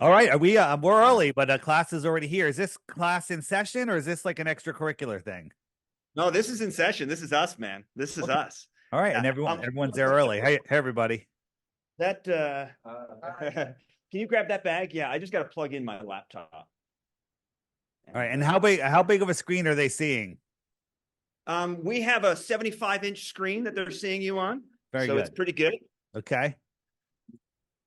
All right, are we're early, but class is already here. Is this class in session or is this like an extracurricular thing? No, this is in session. This is us, man. This is Okay. us. All right, Yeah. and everyone's there early. Hey, everybody. That can you grab that bag? Yeah, I just got to plug in my laptop. All right, And and how big of a screen are they seeing? we have a 75-inch screen that they're seeing you on, Very so it's good. pretty good. Okay.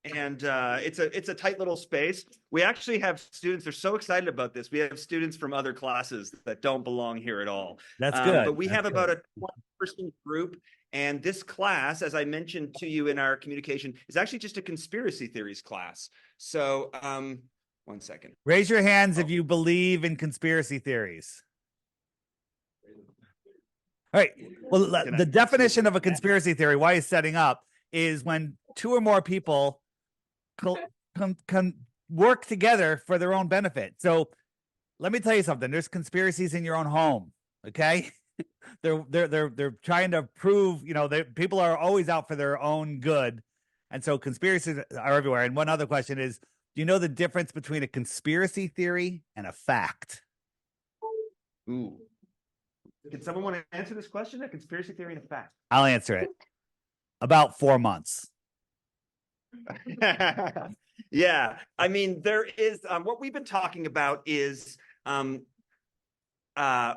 And it's a tight little space. We actually have students. They're so excited about this. We have students from other classes that don't belong here at all. That's good. But we That's have about good. a 20-person group. And this class, as I mentioned to you in our communication, is actually just a conspiracy theories class. So, one second. Raise your hands if Oh. you believe in conspiracy theories. All right. Well, the definition of a conspiracy theory, why it's setting up, is when two or more people can work together for their own benefit. So let me tell you something. There's conspiracies in your own home. Okay. They're trying to prove, people are always out for their own good. And so conspiracies are everywhere. And one other question is, do you know the difference between a conspiracy theory and a fact? Ooh. Did someone want to answer this question? A conspiracy theory and a fact. I'll answer it. About 4 months. Yeah, I mean, there is what we've been talking about is uh,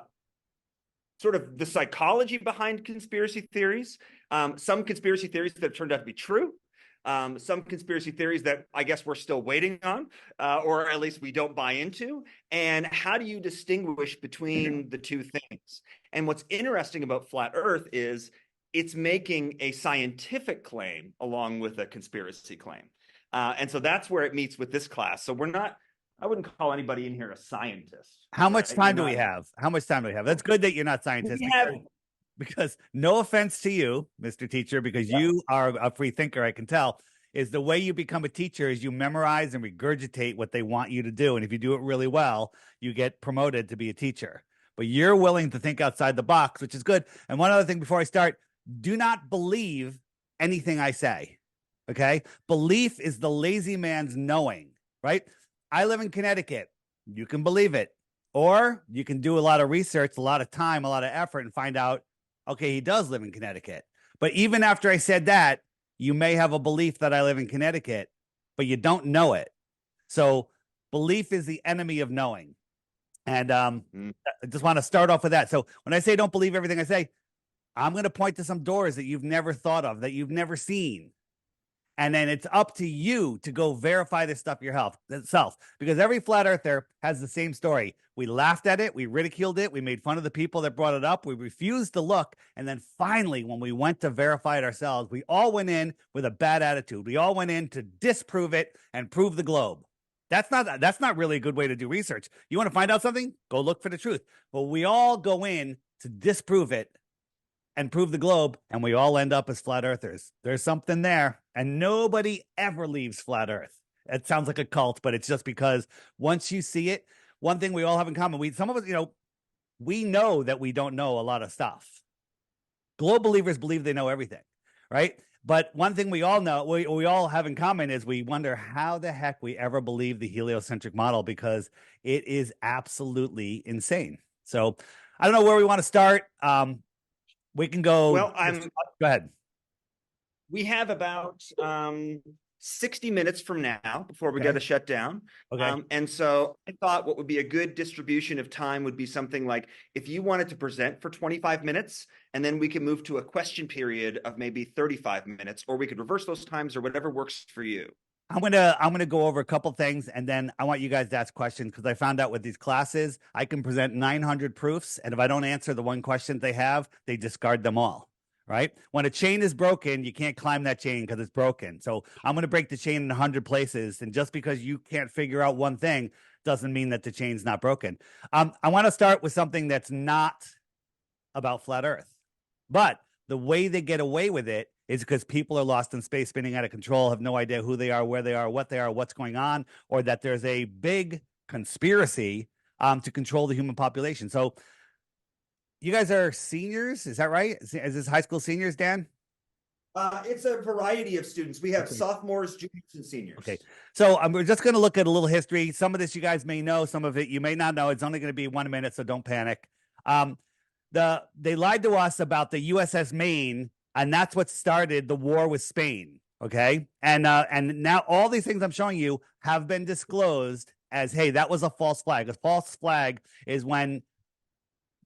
sort of the psychology behind conspiracy theories. Some conspiracy theories that have turned out to be true. Some conspiracy theories that I guess we're still waiting on, or at least we don't buy into. And how do you distinguish between the two things? And what's interesting about flat Earth is it's making a scientific claim along with a conspiracy claim. And so that's where it meets with this class. So we're not, I wouldn't call anybody in here a scientist. How much Right? time do we have? How much time do we have? That's good that you're not We scientists have, because no offense to you, Mr. Teacher, because yeah. you are a free thinker, I can tell, is the way you become a teacher is you memorize and regurgitate what they want you to do. And if you do it really well, you get promoted to be a teacher. But you're willing to think outside the box, which is good. And one other thing before I start, do not believe anything I say. Okay. Belief is the lazy man's knowing, right? I live in Connecticut. You can believe it. Or you can do a lot of research, a lot of time, a lot of effort, and find out, okay, he does live in Connecticut. But even after I said that, you may have a belief that I live in Connecticut, but you don't know it. So belief is the enemy of knowing. And I just want to start off with that. So when I say don't believe everything I say, I'm going to point to some doors that you've never thought of, that you've never seen. And then it's up to you to go verify this stuff yourself, because every flat earther has the same story. We laughed at it, we ridiculed it, we made fun of the people that brought it up, we refused to look, and then finally, when we went to verify it ourselves, we all went in with a bad attitude. We all went in to disprove it and prove the globe. That's not really a good way to do research. You want to find out something? Go look for the truth. But we all go in to disprove it and prove the globe, and we all end up as flat earthers. There's something there, and nobody ever leaves flat earth. It sounds like a cult, but it's just because once you see it, one thing we all have in common, some of us, we know that we don't know a lot of stuff. Globe believers believe they know everything, right? But one thing we all know, we all have in common is we wonder how the heck we ever believe the heliocentric model, because it is absolutely insane. So I don't know where we want to start. We can go. Well, Go ahead. we have about 60 minutes from now before we got to shut down. Okay. And so I thought what would be a good distribution of time would be something like if you wanted to present for 25 minutes, and then we can move to a question period of maybe 35 minutes, or we could reverse those times or whatever works for you. I'm gonna go over a couple things, and then I want you guys to ask questions, because I found out with these classes I can present 900 proofs, and if I don't answer the one question they have, they discard them all. Right? When a chain is broken, you can't climb that chain because it's broken. So I'm gonna break the chain in 100 places, and just because you can't figure out one thing doesn't mean that the chain's not broken. I want to start with something that's not about flat Earth, but the way they get away with it is because people are lost in space, spinning out of control, have no idea who they are, where they are, what they are, what's going on, or that there's a big conspiracy to control the human population. So you guys are seniors, is that right? Is this high school seniors, Dan? It's a variety of students. We have Okay. sophomores, juniors, and seniors. Okay. So we're just going to look at a little history. Some of this you guys may know, some of it you may not know. It's only going to be 1 minute, so don't panic. They lied to us about the USS Maine, and that's what started the war with Spain. Okay, and now all these things I'm showing you have been disclosed as, hey, that was a false flag. A false flag is when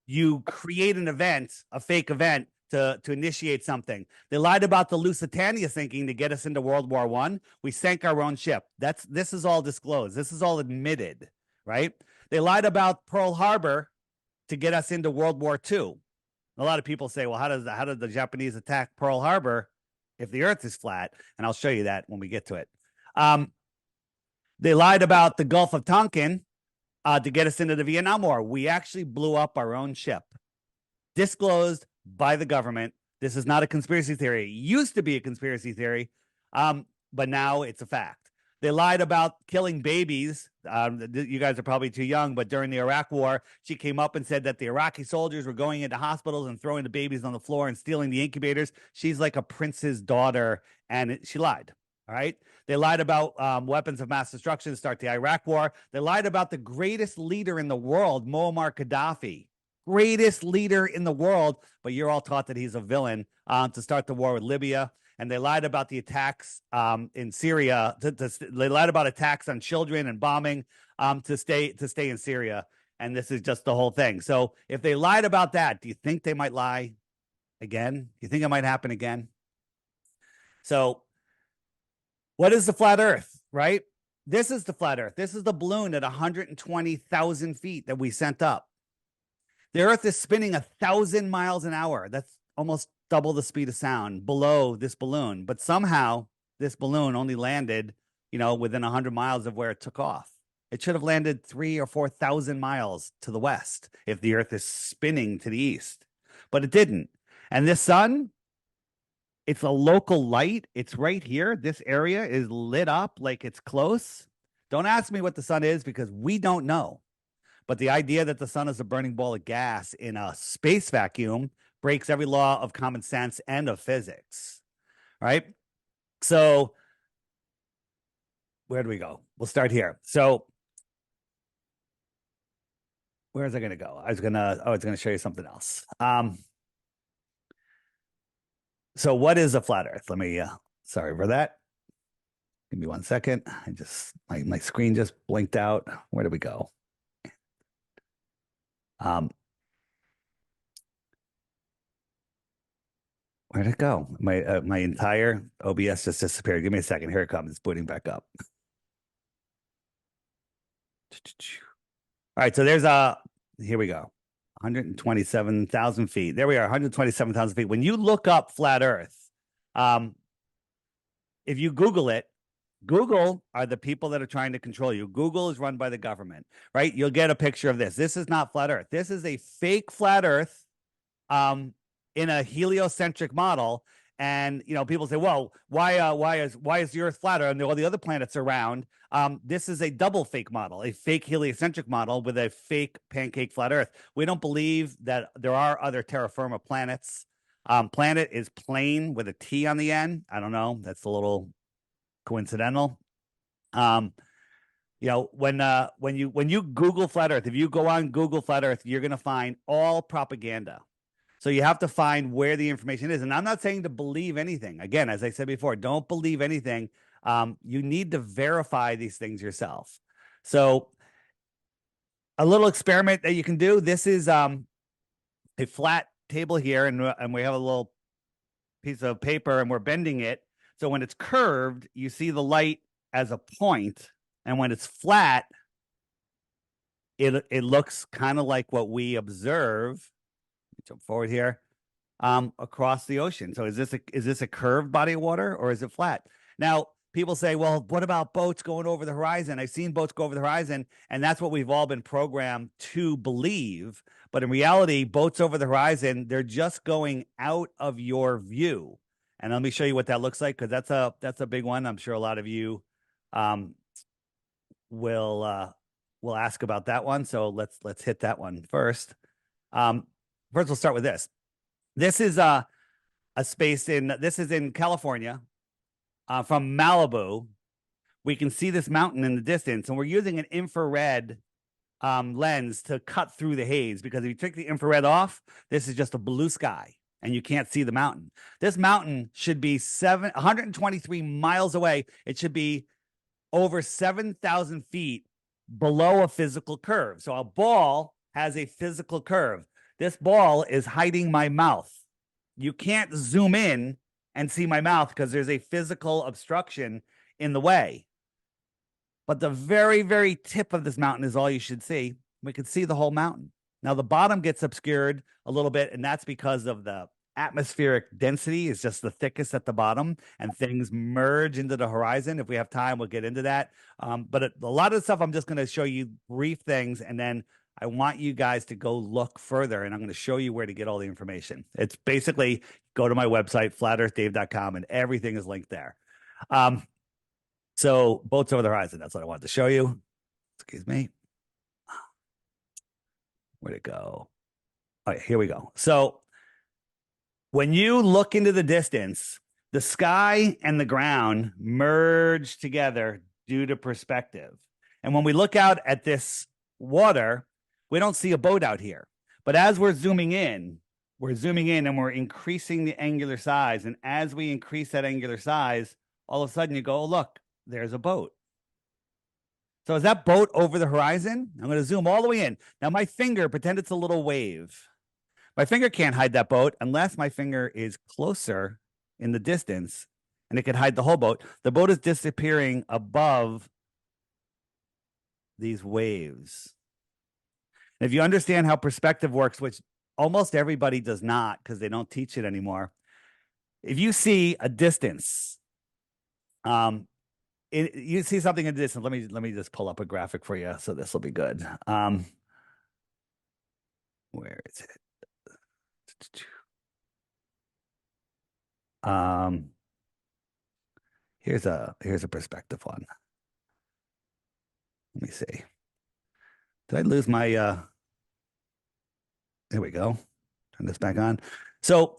you create an event, a fake event, to initiate something. They lied about the Lusitania sinking to get us into World War I. We sank our own ship. This is all disclosed. This is all admitted, right? They lied about Pearl Harbor to get us into World War II. A lot of people say, well, how did the Japanese attack Pearl Harbor if the Earth is flat? And I'll show you that when we get to it. They lied about the Gulf of Tonkin to get us into the Vietnam War. We actually blew up our own ship. Disclosed by the government. This is not a conspiracy theory. It used to be a conspiracy theory, but now it's a fact. They lied about killing babies. You guys are probably too young, but during the Iraq War, she came up and said that the Iraqi soldiers were going into hospitals and throwing the babies on the floor and stealing the incubators. She's like a prince's daughter, and she lied. All right. They lied about weapons of mass destruction to start the Iraq War. They lied about the greatest leader in the world, Muammar Gaddafi. Greatest leader in the world, but you're all taught that he's a villain to start the war with Libya. And they lied about the attacks in Syria. They lied about attacks on children and bombing to stay in Syria. And this is just the whole thing. So if they lied about that, do you think they might lie again? Do you think it might happen again? So what is the flat Earth, right? This is the flat Earth. This is the balloon at 120,000 feet that we sent up. The Earth is spinning 1,000 miles an hour. That's almost double the speed of sound below this balloon. But somehow this balloon only landed, within 100 miles of where it took off. It should have landed 3,000 or 4,000 miles to the west if the Earth is spinning to the east. But it didn't. And this sun, it's a local light. It's right here. This area is lit up like it's close. Don't ask me what the sun is because we don't know. But the idea that the sun is a burning ball of gas in a space vacuum breaks every law of common sense and of physics, right? So where do we go? We'll start here. So where is I going to go? I was going to show you something else. So what is a flat Earth? Let me, sorry for that. Give me 1 second. My screen just blinked out. Where do we go? Where'd it go? My entire OBS just disappeared. Give me a second. Here it comes. It's booting back up. All right, so there's here we go. 127,000 feet. There we are, 127,000 feet. When you look up flat Earth, if you Google it, Google are the people that are trying to control you. Google is run by the government, right? You'll get a picture of this. This is not flat Earth. This is a fake flat Earth in a heliocentric model. And, people say, well, why is the Earth flatter and all the other planets are round? This is a double fake model, a fake heliocentric model with a fake pancake flat Earth. We don't believe that there are other terra firma planets. Planet is plain with a T on the end. I don't know. That's a little coincidental. When you Google flat Earth, if you go on Google flat Earth, you're going to find all propaganda. So you have to find where the information is. And I'm not saying to believe anything. Again, as I said before, don't believe anything. You need to verify these things yourself. So a little experiment that you can do. This is a flat table here, and we have a little piece of paper, and we're bending it. So when it's curved, you see the light as a point, and when it's flat, it looks kind of like what we observe. Jump forward here, across the ocean. So is this a curved body of water or is it flat? Now, people say, well, what about boats going over the horizon? I've seen boats go over the horizon, and that's what we've all been programmed to believe. But in reality, boats over the horizon, they're just going out of your view. And let me show you what that looks like, because that's a big one. I'm sure a lot of you will ask about that one. So let's hit that one first. First, we'll start with this. This is a a space this is in California, from Malibu. We can see this mountain in the distance, and we're using an infrared lens to cut through the haze, because if you take the infrared off, this is just a blue sky and you can't see the mountain. This mountain should be 123 miles away. It should be over 7,000 feet below a physical curve. So a ball has a physical curve. This ball is hiding my mouth. You can't zoom in and see my mouth because there's a physical obstruction in the way. But the very, very tip of this mountain is all you should see. We can see the whole mountain. Now, the bottom gets obscured a little bit, and that's because of the atmospheric density is just the thickest at the bottom, and things merge into the horizon. If we have time, we'll get into that. But a lot of the stuff, I'm just going to show you brief things, and then I want you guys to go look further, and I'm going to show you where to get all the information. It's basically go to my website, flatearthdave.com, and everything is linked there. So boats over the horizon, that's what I wanted to show you. Excuse me. Where'd it go? All right, here we go. So when you look into the distance, the sky and the ground merge together due to perspective. And when we look out at this water, we don't see a boat out here. But as we're zooming in and we're increasing the angular size. And as we increase that angular size, all of a sudden you go, oh, look, there's a boat. So is that boat over the horizon? I'm going to zoom all the way in. Now my finger, pretend it's a little wave. My finger can't hide that boat unless my finger is closer in the distance, and it could hide the whole boat. The boat is disappearing above these waves. And if you understand how perspective works, which almost everybody does not because they don't teach it anymore, if you see a distance, you see something in the distance. Let me just pull up a graphic for you, so this will be good. Where is it? Here's a perspective one. Let me see. Did I lose my there we go. Turn this back on. So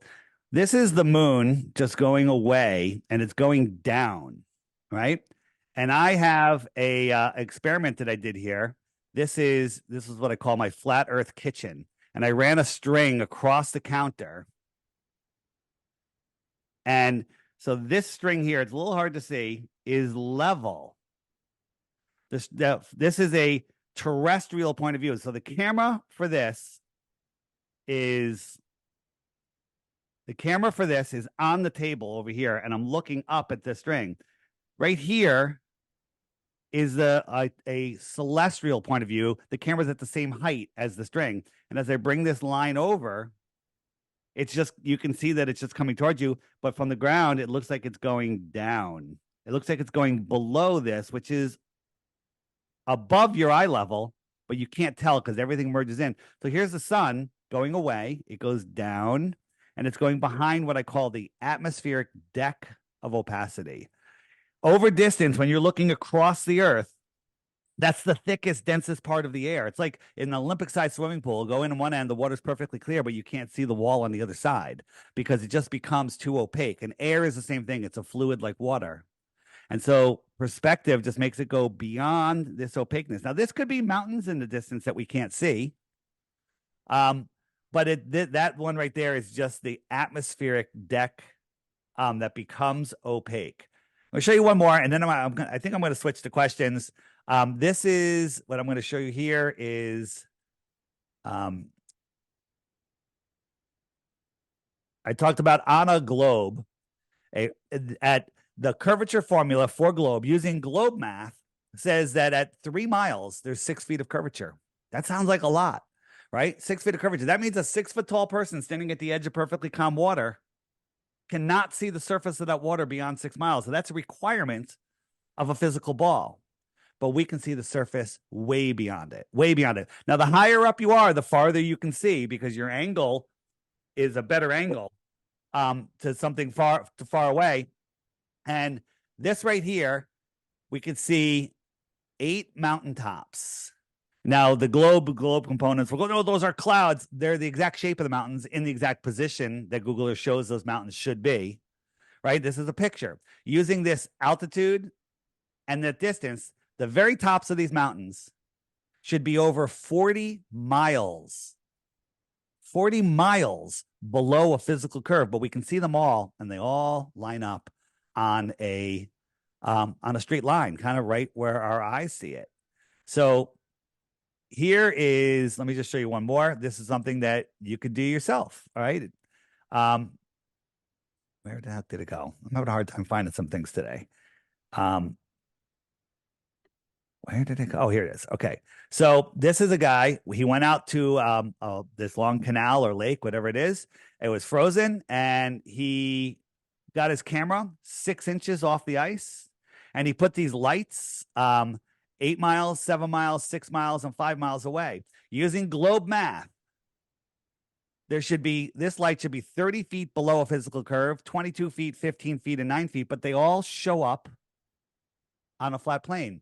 this is the moon just going away, and it's going down, right? And I have a experiment that I did here. This is what I call my flat earth kitchen. And I ran a string across the counter. And so this string here, it's a little hard to see, is level. This is a terrestrial point of view. So the camera for this is on the table over here, and I'm looking up at this string. Right here is a celestial point of view. The camera's at the same height as the string. And as I bring this line over, it's just, you can see that it's just coming towards you, but from the ground, it looks like it's going down. It looks like it's going below this, which is above your eye level, but you can't tell because everything merges in. So here's the sun going away. It goes down, and it's going behind what I call the atmospheric deck of opacity. Over distance, when you're looking across the earth, that's the thickest, densest part of the air. It's like in an Olympic-sized swimming pool. Go in on one end, the water's perfectly clear, but you can't see the wall on the other side because it just becomes too opaque. And air is the same thing. It's a fluid like water. And so perspective just makes it go beyond this opaqueness. Now, this could be mountains in the distance that we can't see. But that one right there is just the atmospheric deck that becomes opaque. I'll show you one more, and then I think I'm going to switch to questions. This is what I'm going to show you here is I talked about on a globe, at the curvature formula for globe using globe math says that at 3 miles, there's 6 feet of curvature. That sounds like a lot, right? 6 feet of curvature. That means a 6 foot tall person standing at the edge of perfectly calm water cannot see the surface of that water beyond 6 miles. So that's a requirement of a physical ball. But we can see the surface way beyond it, way beyond it. Now, the higher up you are, the farther you can see because your angle is a better angle to something far away. And this right here, we can see 8 mountaintops. Now, the globe components, we'll go, no, those are clouds. They're the exact shape of the mountains in the exact position that Google Earth shows those mountains should be, right? This is a picture. Using this altitude and the distance, the very tops of these mountains should be over 40 miles. 40 miles below a physical curve, but we can see them all, and they all line up on a straight line, kind of right where our eyes see it. So here is, let me just show you one more. This is something that you could do yourself. All right. Where the heck did it go? I'm having a hard time finding some things today. Where did it go? Oh, here it is. Okay. So this is a guy. He went out to this long canal or lake, whatever it is. It was frozen, and he got his camera 6 inches off the ice, and he put these lights 8 miles, 7 miles, 6 miles, and 5 miles away. Using globe math, this light should be 30 feet below a physical curve, 22 feet, 15 feet, and 9 feet, but they all show up on a flat plane.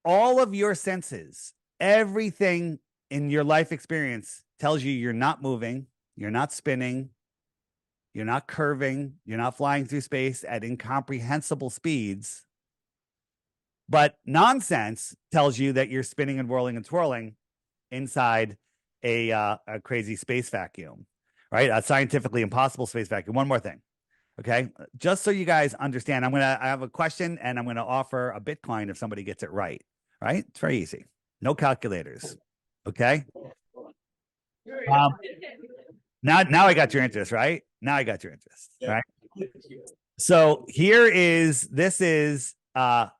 All of your senses, everything in your life experience tells you you're not moving, you're not spinning, you're not curving, you're not flying through space at incomprehensible speeds. But nonsense tells you that you're spinning and whirling and twirling inside a crazy space vacuum, right? A scientifically impossible space vacuum. One more thing. Okay. Just so you guys understand, I have a question, and I'm going to offer a Bitcoin if somebody gets it right. Right? It's very easy. No calculators. Okay. Now I got your interest, right? Now I got your interest. Right. So this is how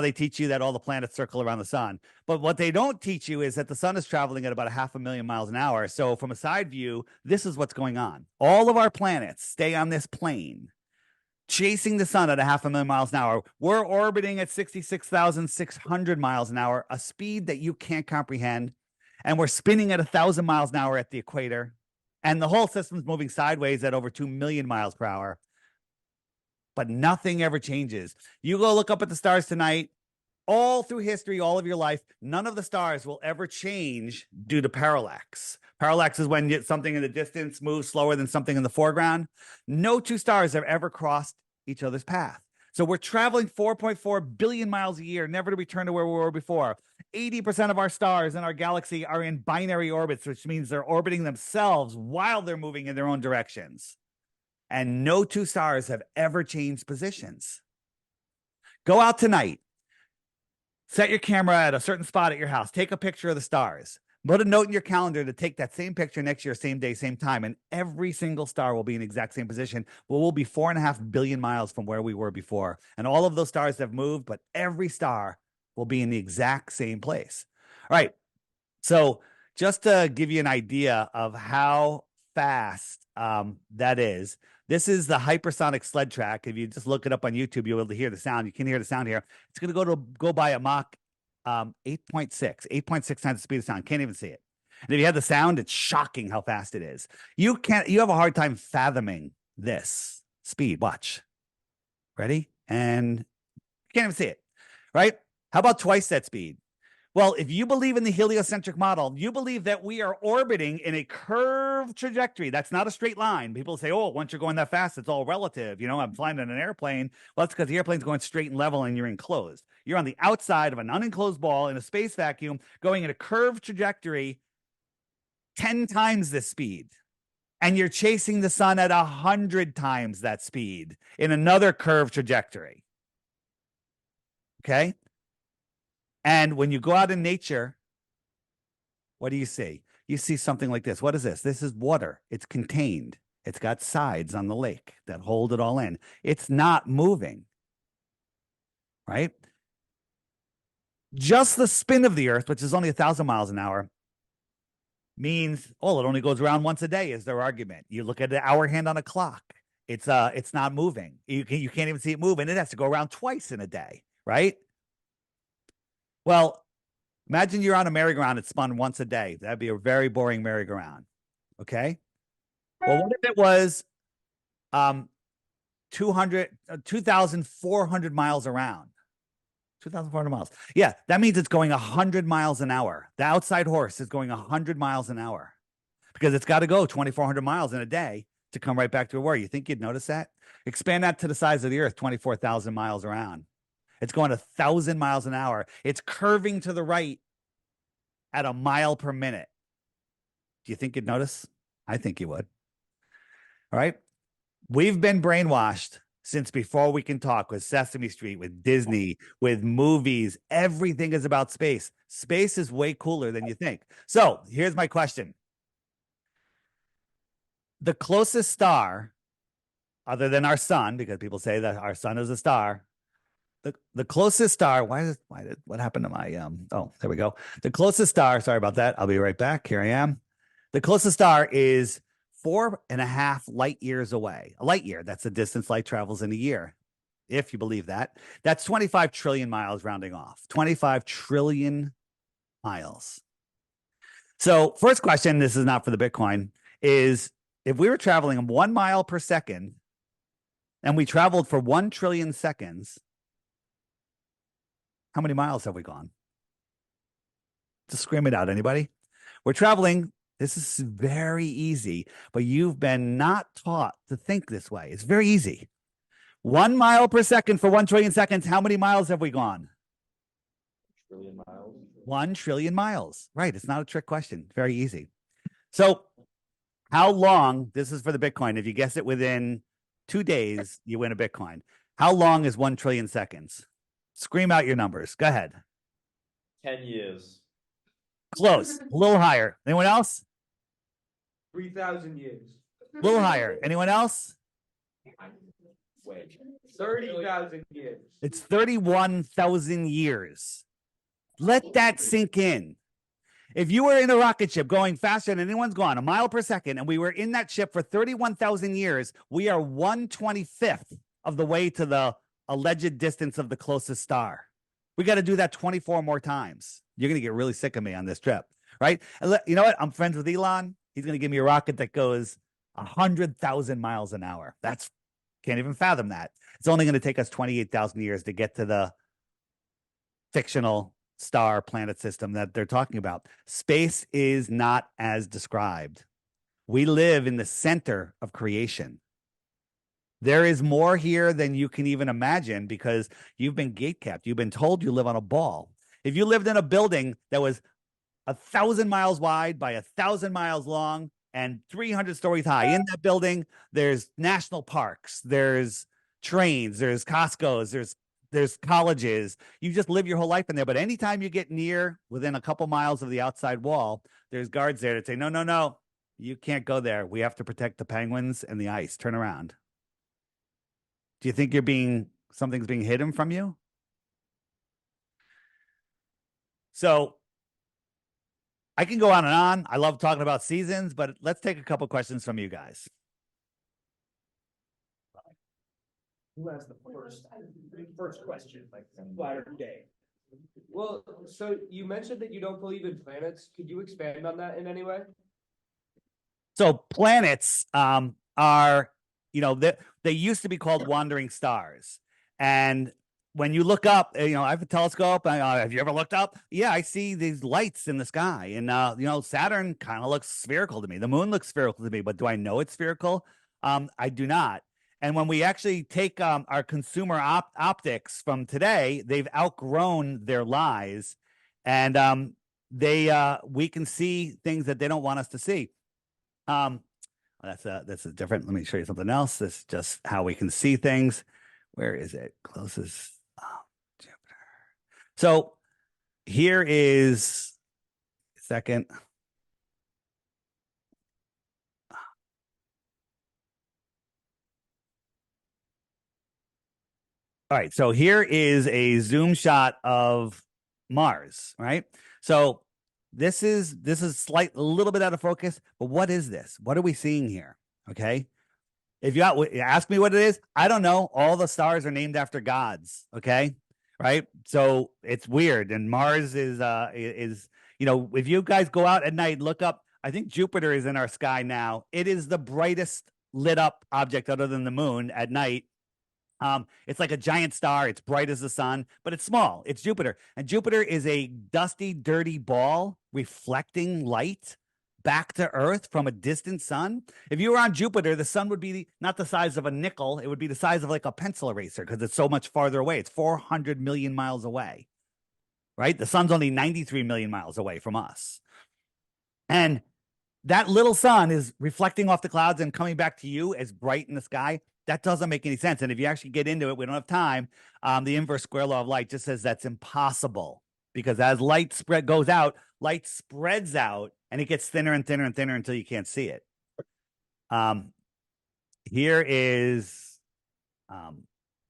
they teach you that all the planets circle around the sun. But what they don't teach you is that the sun is traveling at about 500,000 miles an hour. So from a side view, this is what's going on. All of our planets stay on this plane, chasing the sun at 500,000 miles an hour. We're orbiting at 66,600 miles an hour, a speed that you can't comprehend. And we're spinning at 1,000 miles an hour at the equator. And the whole system's moving sideways at over 2 million miles per hour. But nothing ever changes. You go look up at the stars tonight, all through history, all of your life, none of the stars will ever change due to parallax. Parallax is when something in the distance moves slower than something in the foreground. No two stars have ever crossed each other's path. So we're traveling 4.4 billion miles a year, never to return to where we were before. 80% of our stars in our galaxy are in binary orbits, which means they're orbiting themselves while they're moving in their own directions. And no two stars have ever changed positions. Go out tonight. Set your camera at a certain spot at your house. Take a picture of the stars. Put a note in your calendar to take that same picture next year, same day, same time, and every single star will be in the exact same position. Well, we'll be 4.5 billion miles from where we were before. And all of those stars have moved, but every star will be in the exact same place. All right. So just to give you an idea of how fast that is, this is the hypersonic sled track. If you just look it up on YouTube, you'll be able to hear the sound. You can hear the sound here. It's going to go by a Mach 8.6 times the speed of sound. Can't even see it. And if you have the sound, it's shocking how fast it is. You have a hard time fathoming this speed. Watch. Ready? And you can't even see it, right? How about twice that speed? Well, if you believe in the heliocentric model, you believe that we are orbiting in a curved trajectory. That's not a straight line. People say, oh, once you're going that fast, it's all relative. You know, I'm flying in an airplane. Well, that's because the airplane's going straight and level and you're enclosed. You're on the outside of an unenclosed ball in a space vacuum going in a curved trajectory 10 times this speed. And you're chasing the sun at 100 times that speed in another curved trajectory. Okay? And when you go out in nature, what do you see? You see something like this. What is this? This is water. It's contained. It's got sides on the lake that hold it all in. It's not moving, right? Just the spin of the Earth, which is only 1,000 miles an hour, means, oh, it only goes around once a day is their argument. You look at the hour hand on a clock. It's not moving. You can't even see it move, and it has to go around twice in a day, right? Well, imagine you're on a merry-go-round that's spun once a day. That'd be a very boring merry-go-round. Okay. Well, what if it was 2,400 miles around? 2,400 miles. Yeah, that means it's going 100 miles an hour. The outside horse is going 100 miles an hour because it's got to go 2,400 miles in a day to come right back to where. You think you'd notice that? Expand that to the size of the earth, 24,000 miles around. It's going 1,000 miles an hour. It's curving to the right at a mile per minute. Do you think you'd notice? I think you would. All right. We've been brainwashed since before we can talk, with Sesame Street, with Disney, with movies. Everything is about space. Space is way cooler than you think. So here's my question. The closest star, other than our sun, because people say that our sun is a star, the closest star, what happened to my, oh, there we go. The closest star, sorry about that. I'll be right back. Here I am. The closest star is 4.5 light years away. A light year, that's the distance light travels in a year, if you believe that. That's 25 trillion miles rounding off. 25 trillion miles. So first question, this is not for the Bitcoin, is if we were traveling 1 mile per second and we traveled for 1 trillion seconds, how many miles have we gone? Just scream it out, anybody? We're traveling. This is very easy, but you've been not taught to think this way. It's very easy. 1 mile per second for 1 trillion seconds. How many miles have we gone? 1 trillion miles. 1 trillion miles. Right. It's not a trick question. Very easy. So how long, this is for the Bitcoin. If you guess it within 2 days, you win a Bitcoin. How long is 1 trillion seconds? Scream out your numbers. Go ahead. 10 years. Close. A little higher. Anyone else? 3,000 years. A little higher. Anyone else? Wait. 30,000 years. It's 31,000 years. Let that sink in. If you were in a rocket ship going faster than anyone's gone, 1 mile per second, and we were in that ship for 31,000 years, we are 1/25th of the way to the alleged distance of the closest star. We got to do that 24 more times. You're going to get really sick of me on this trip, right? And you know what? I'm friends with Elon. He's going to give me a rocket that goes 100,000 miles an hour. Can't even fathom that. It's only going to take us 28,000 years to get to the fictional star planet system that they're talking about. Space is not as described. We live in the center of creation. There is more here than you can even imagine because you've been gatekept. You've been told you live on a ball. If you lived in a building that was 1,000 miles wide by 1,000 miles long and 300 stories high, in that building, there's national parks, there's trains, there's Costco's, there's colleges. You just live your whole life in there. But anytime you get near within a couple miles of the outside wall, there's guards there that say, no, no, no, you can't go there. We have to protect the penguins and the ice. Turn around. Do you think something's being hidden from you? So I can go on and on. I love talking about seasons, but let's take a couple questions from you guys. Who has the first question? Like latter day. Well, so you mentioned that you don't believe in planets. Could you expand on that in any way? So planets are, they used to be called wandering stars. And when you look up, I have a telescope. Have you ever looked up? Yeah, I see these lights in the sky. And, Saturn kind of looks spherical to me. The moon looks spherical to me. But do I know it's spherical? I do not. And when we actually take our consumer optics from today, they've outgrown their lies. And we can see things that they don't want us to see. That's a different. Let me show you something else. This is just how we can see things. Where is it? Closest. Jupiter. So here is a second. All right. So here is a zoom shot of Mars, right? So this is a little bit out of focus, but what is this? What are we seeing here? Okay. If you ask me what it is, I don't know. All the stars are named after gods. Okay. Right. So it's weird. And Mars is, if you guys go out at night, look up, I think Jupiter is in our sky now. It is the brightest lit up object other than the moon at night. It's like a giant star. It's bright as the sun, but it's small. It's Jupiter. And Jupiter is a dusty, dirty ball reflecting light back to Earth from a distant sun. If you were on Jupiter, the sun would be not the size of a nickel. It would be the size of like a pencil eraser because it's so much farther away. It's 400 million miles away, right? The sun's only 93 million miles away from us. And that little sun is reflecting off the clouds and coming back to you as bright in the sky. That doesn't make any sense. And if you actually get into it, we don't have time. The inverse square law of light just says that's impossible because as light goes out, light spreads out and it gets thinner and thinner and thinner until you can't see it. Here is,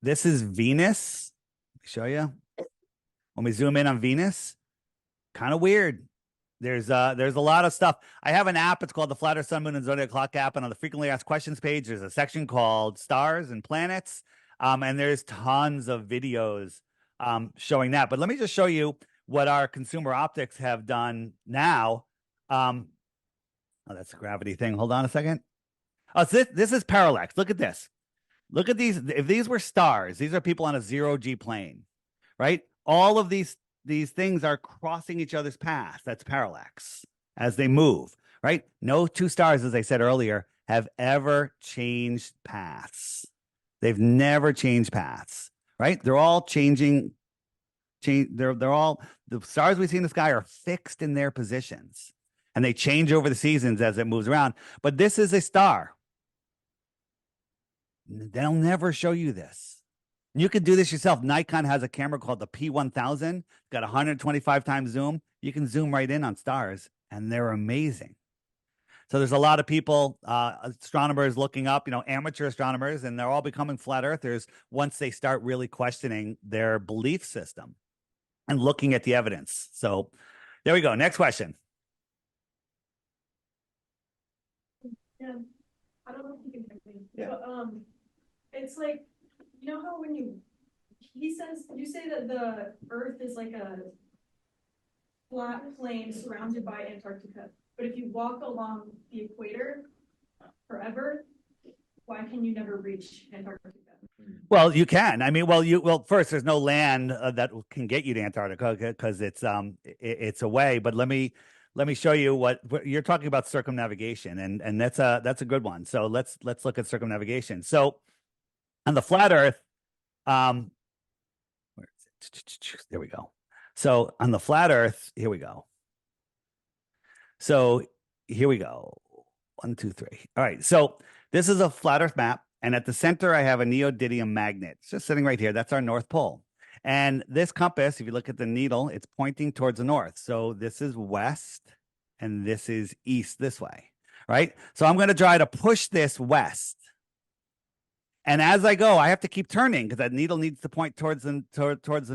this is Venus. Let me show you. When we zoom in on Venus, kind of weird. There's a lot of stuff. I have an app. It's called the Flat Earth, Sun, Moon, and Zodiac Clock app. And on the frequently asked questions page, there's a section called Stars and Planets. And there's tons of videos showing that. But let me just show you what our consumer optics have done now. Oh, that's a gravity thing. Hold on a second. Oh, so this is parallax. Look at this. Look at these. If these were stars, these are people on a zero-G plane, right? All of these things are crossing each other's path. That's parallax as they move, right? No two stars, as I said earlier, have ever changed paths. They've never changed paths, right? They're all changing. They're all, the stars we see in the sky are fixed in their positions and they change over the seasons as it moves around. But this is a star. They'll never show you this. You can do this yourself. Nikon has a camera called the P1000. It's got 125 times zoom. You can zoom right in on stars, and they're amazing. So there's a lot of people, astronomers looking up, amateur astronomers, and they're all becoming flat earthers once they start really questioning their belief system and looking at the evidence. So there we go. Next question. Yeah, I don't know if you can hear me. Yeah. But, it's like, you know how when you say that the Earth is like a flat plane surrounded by Antarctica, but if you walk along the equator forever, why can you never reach Antarctica? Well, you can. I mean, first, there's no land that can get you to Antarctica because it's away. But let me show you what you're talking about, circumnavigation, and that's a good one. So let's look at circumnavigation. So on the flat Earth, where is it? There we go. So on the flat Earth, here we go. So here we go. 1, 2, 3. All right. So this is a flat Earth map. And at the center, I have a neodymium magnet. It's just sitting right here. That's our North Pole. And this compass, if you look at the needle, it's pointing towards the north. So this is west and this is east this way, right? So I'm going to try to push this west. And as I go, I have to keep turning because that needle needs to point towards the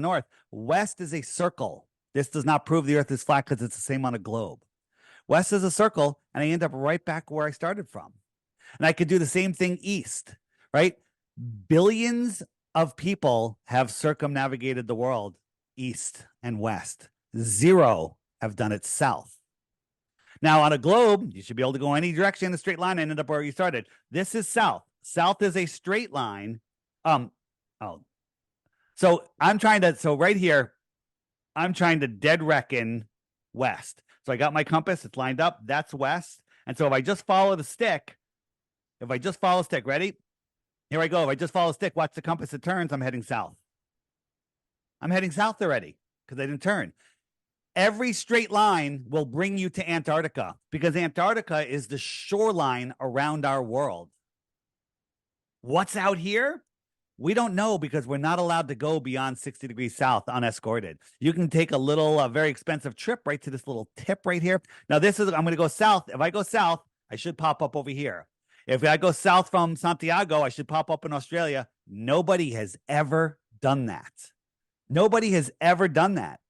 north. West is a circle. This does not prove the Earth is flat because it's the same on a globe. West is a circle, and I end up right back where I started from. And I could do the same thing east, right? Billions of people have circumnavigated the world east and west. 0 have done it south. Now, on a globe, you should be able to go any direction in a straight line and end up where you started. This is south. South is a straight line. So right here, I'm trying to dead reckon west. So I got my compass, it's lined up, that's west. And so if I just follow the stick, ready? Here I go. If I just follow the stick, watch the compass, it turns, I'm heading south. I'm heading south already because I didn't turn. Every straight line will bring you to Antarctica because Antarctica is the shoreline around our world. What's out here? We don't know because we're not allowed to go beyond 60 degrees south unescorted. You can take a little, very expensive trip right to this little tip right here. Now, I'm going to go south. If I go south, I should pop up over here. If I go south from Santiago, I should pop up in Australia. Nobody has ever done that. Nobody has ever done that.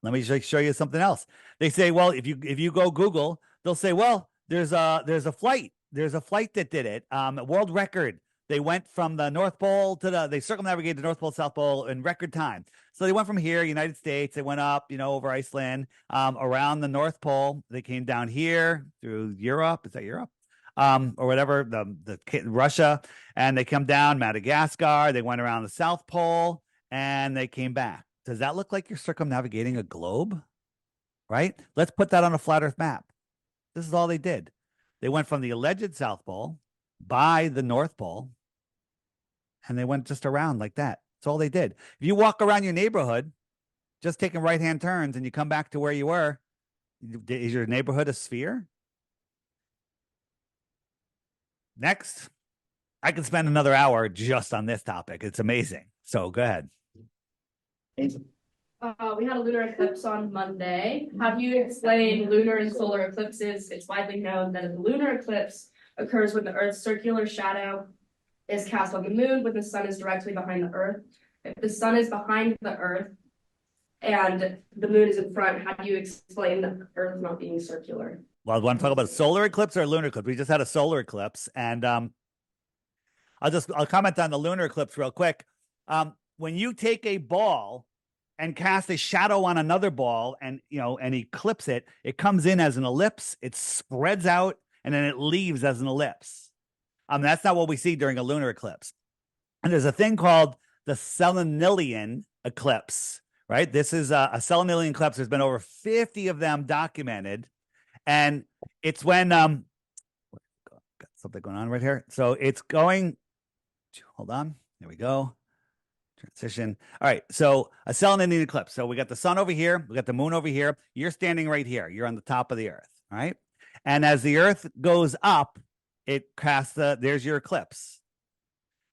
Let me show you something else. They say, well, if you go Google, they'll say, well, there's a flight. There's a flight that did it. World record. They went from the North Pole they circumnavigated the North Pole, South Pole in record time. So they went from here, United States. They went up, over Iceland, around the North Pole. They came down here through Europe. Is that Europe? or whatever, Russia, and they come down Madagascar. They went around the South Pole and they came back. Does that look like you're circumnavigating a globe? Right? Let's put that on a flat Earth map. This is all they did. They went from the alleged South Pole by the North Pole, and they went just around like that. That's all they did. If you walk around your neighborhood, just taking right-hand turns, and you come back to where you were, is your neighborhood a sphere? Next, I could spend another hour just on this topic. It's amazing. So go ahead. We had a lunar eclipse on Monday. How do you explain lunar and solar eclipses? It's widely known that a lunar eclipse occurs when the Earth's circular shadow is cast on the moon when the sun is directly behind the Earth. If the sun is behind the Earth and the moon is in front, how do you explain the Earth not being circular? Well, I want to talk about a solar eclipse or a lunar eclipse. We just had a solar eclipse, and I'll comment on the lunar eclipse real quick. When you take a ball and cast a shadow on another ball and eclipse it, it comes in as an ellipse, it spreads out, and then it leaves as an ellipse. That's not what we see during a lunar eclipse. And there's a thing called the Selenilian eclipse, right? This is a Selenilian eclipse. There's been over 50 of them documented. And it's when got something going on right here. So it's going, hold on, there we go. Transition. All right, so a Selenilian eclipse. So we got the sun over here, we got the moon over here. You're standing right here. You're on the top of the Earth, all right? And as the Earth goes up, it casts there's your eclipse.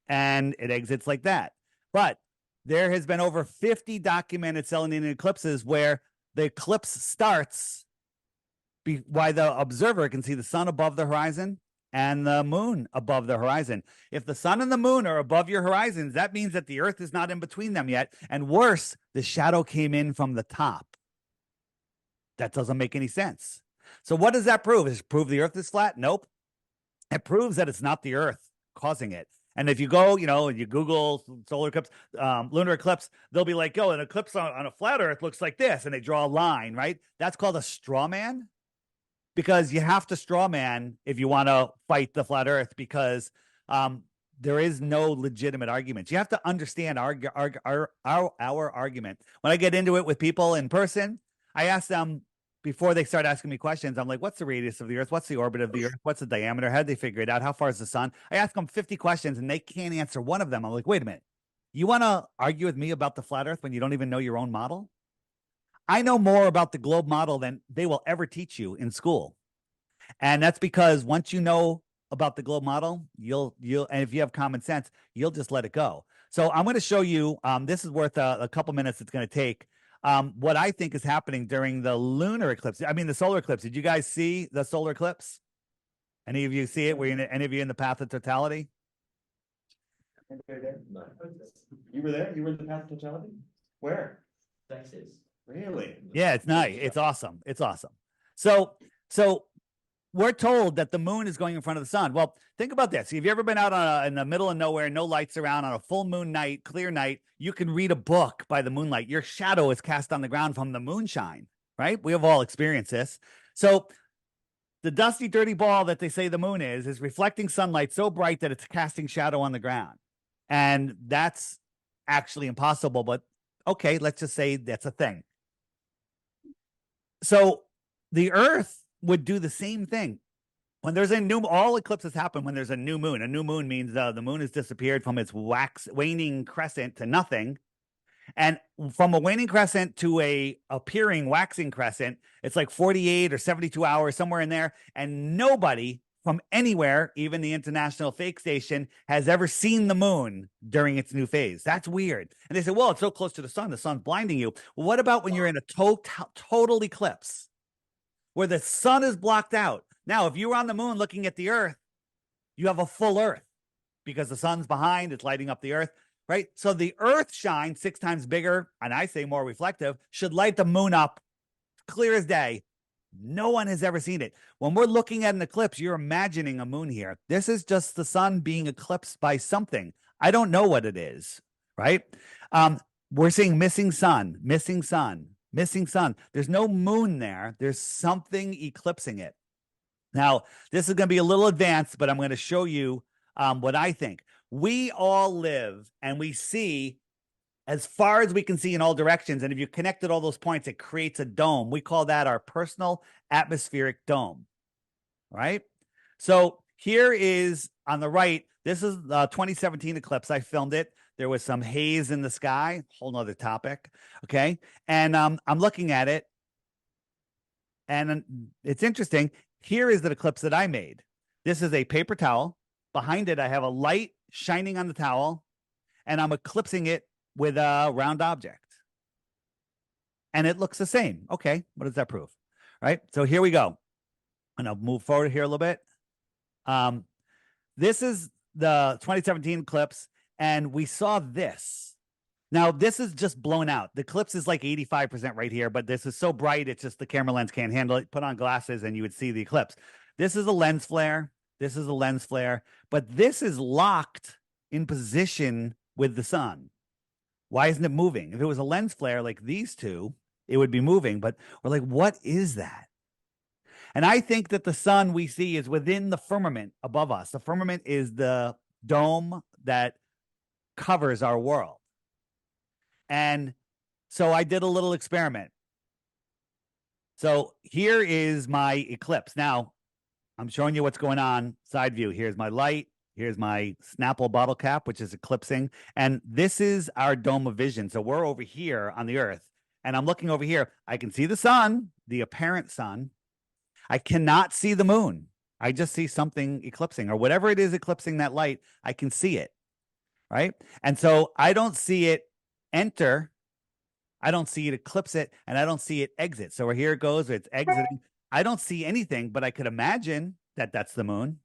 And it exits like that. But there has been over 50 documented Selenilian eclipses where the eclipse starts while the observer can see the sun above the horizon and the moon above the horizon. If the sun and the moon are above your horizons, that means that the Earth is not in between them yet. And worse, the shadow came in from the top. That doesn't make any sense. So what does that prove? Does it prove the Earth is flat? Nope. It proves that it's not the Earth causing it. And if you go, you Google solar eclipse, lunar eclipse, they'll be like, an eclipse on a flat Earth looks like this. And they draw a line, right? That's called a straw man. Because you have to straw man if you want to fight the flat Earth, because there is no legitimate argument. You have to understand our argument. When I get into it with people in person, I ask them before they start asking me questions. I'm like, what's the radius of the Earth? What's the orbit of the Earth? What's the diameter? How did they figure it out? How far is the sun? I ask them 50 questions and they can't answer one of them. I'm like, wait a minute. You want to argue with me about the flat Earth when you don't even know your own model? I know more about the globe model than they will ever teach you in school. And that's because once you know about the globe model, you'll and if you have common sense, you'll just let it go. So I'm going to show you, this is worth a couple minutes it's going to take, what I think is happening during the lunar eclipse. I mean, the solar eclipse. Did you guys see the solar eclipse? Any of you see it? Were any of you in the path of totality? You were there? You were in the path of totality? Where? Texas. Really? Yeah, it's nice. It's awesome. It's awesome. So we're told that the moon is going in front of the sun. Well, think about this. If you've ever been out in the middle of nowhere, no lights around, on a full moon night, clear night, you can read a book by the moonlight. Your shadow is cast on the ground from the moonshine, right? We have all experienced this. So the dusty, dirty ball that they say the moon is reflecting sunlight so bright that it's casting shadow on the ground. And that's actually impossible, but okay, let's just say that's a thing. So the Earth would do the same thing. When there's all eclipses happen when there's a new moon. A new moon means the moon has disappeared from its waning crescent to nothing. And from a waning crescent to a appearing waxing crescent, it's like 48 or 72 hours, somewhere in there. And nobody from anywhere, even the International Fake Station, has ever seen the moon during its new phase. That's weird. And they say, well, it's so close to the sun's blinding you. Well, what about when you're in a total eclipse where the sun is blocked out? Now, if you were on the moon looking at the Earth, you have a full Earth because the sun's behind, it's lighting up the Earth, right? So the Earth shine 6 times bigger, and I say more reflective, should light the moon up clear as day. No one has ever seen it. When we're looking at an eclipse, you're imagining a moon here. This is just the sun being eclipsed by something. I don't know what it is, right? We're seeing missing sun, missing sun, missing sun. There's no moon there. There's something eclipsing it. Now, this is going to be a little advanced, but I'm going to show you what I think. We all live and we see as far as we can see in all directions. And if you connected all those points, it creates a dome. We call that our personal atmospheric dome, right? So here is on the right, this is the 2017 eclipse. I filmed it. There was some haze in the sky, whole nother topic, okay? And I'm looking at it, and it's interesting. Here is the eclipse that I made. This is a paper towel. Behind it, I have a light shining on the towel, and I'm eclipsing it with a round object. And it looks the same. Okay, what does that prove? Right? So here we go. And I'll move forward here a little bit. This is the 2017 eclipse, and we saw this. Now, this is just blown out. The eclipse is like 85% right here, but this is so bright, it's just the camera lens can't handle it. Put on glasses and you would see the eclipse. This is a lens flare. This is a lens flare, but this is locked in position with the sun. Why isn't it moving? If it was a lens flare like these two, it would be moving, but we're like, what is that? And I think that the sun we see is within the firmament above us. The firmament is the dome that covers our world. And so I did a little experiment. So here is my eclipse. Now, I'm showing you what's going on side view. Here's my light. Here's my Snapple bottle cap, which is eclipsing. And this is our dome of vision. So we're over here on the Earth. And I'm looking over here. I can see the sun, the apparent sun. I cannot see the moon. I just see something eclipsing, or whatever it is eclipsing that light, I can see it, right? And so I don't see it enter, I don't see it eclipse it, and I don't see it exit. So here it goes, it's exiting. I don't see anything, but I could imagine that that's the moon.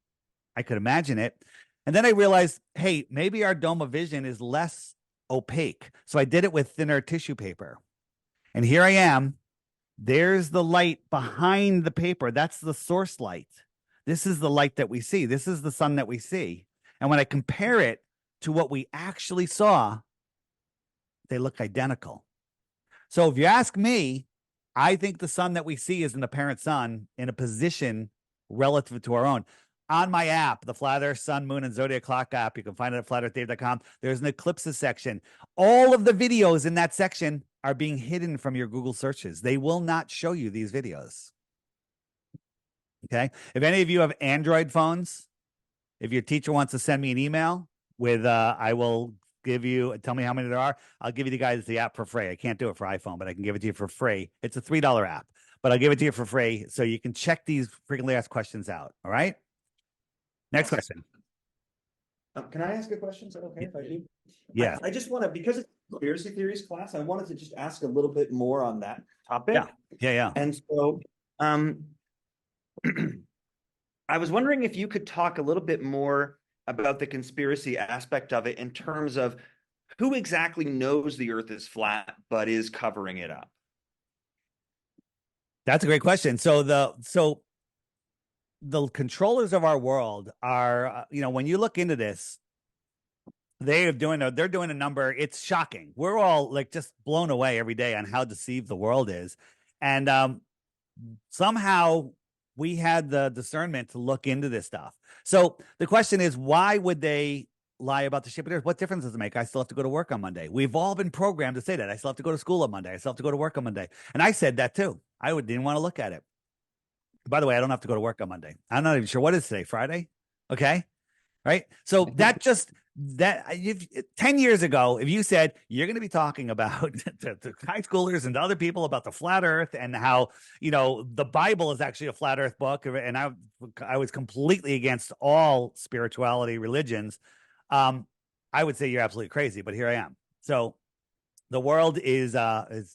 I could imagine it. And then I realized, hey, maybe our dome of vision is less opaque. So I did it with thinner tissue paper. And here I am. There's the light behind the paper. That's the source light. This is the light that we see. This is the sun that we see. And when I compare it to what we actually saw, they look identical. So if you ask me, I think the sun that we see is an apparent sun in a position relative to our own. On my app, the Flat Earth, Sun, Moon, and Zodiac Clock app, you can find it at flatearthdave.com. There's an eclipses section. All of the videos in that section are being hidden from your Google searches. They will not show you these videos. Okay? If any of you have Android phones, if your teacher wants to send me an email with, I will give you, tell me how many there are. I'll give you the guys the app for free. I can't do it for iPhone, but I can give it to you for free. It's a $3 app, but I'll give it to you for free so you can check these frequently asked questions out. All right? Next question. Can I ask a question? Is that okay if I do? Yeah. I just want to, because it's conspiracy theories class, I wanted to just ask a little bit more on that topic. Yeah. And so, I was wondering if you could talk a little bit more about the conspiracy aspect of it in terms of who exactly knows the Earth is flat but is covering it up. That's a great question. So the controllers of our world are, when you look into this, they're doing a number. It's shocking. We're all like just blown away every day on how deceived the world is. And somehow we had the discernment to look into this stuff. So the question is, why would they lie about the shape of the Earth? What difference does it make? I still have to go to work on Monday. We've all been programmed to say that. I still have to go to school on Monday. I still have to go to work on Monday. And I said that too. Didn't want to look at it. By the way, I don't have to go to work on Monday. I'm not even sure what is today, Friday. Okay. Right. So that 10 years ago, if you said you're going to be talking about to high schoolers and to other people about the flat Earth and how, the Bible is actually a flat Earth book, and I was completely against all spirituality, religions, I would say you're absolutely crazy. But here I am. So the world is the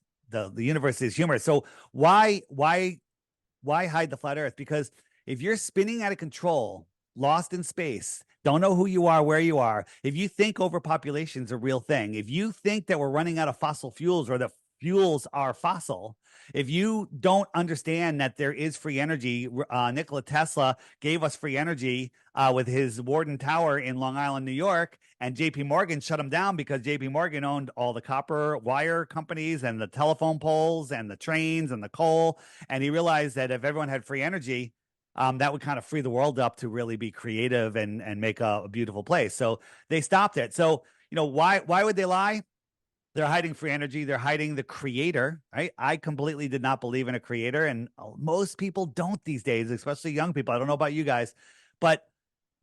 universe is humorous. So why hide the flat Earth? Because if you're spinning out of control, lost in space, don't know who you are, where you are, if you think overpopulation is a real thing, if you think that we're running out of fossil fuels or that fuels are fossil, if you don't understand that there is free energy, Nikola Tesla gave us free energy with his Warden Tower in Long Island, New York, and JP Morgan shut him down because JP Morgan owned all the copper wire companies and the telephone poles and the trains and the coal. And he realized that if everyone had free energy, that would kind of free the world up to really be creative and make a beautiful place. So they stopped it. So, why would they lie? They're hiding free energy. They're hiding the creator, right? I completely did not believe in a creator, and most people don't these days, especially young people. I don't know about you guys, but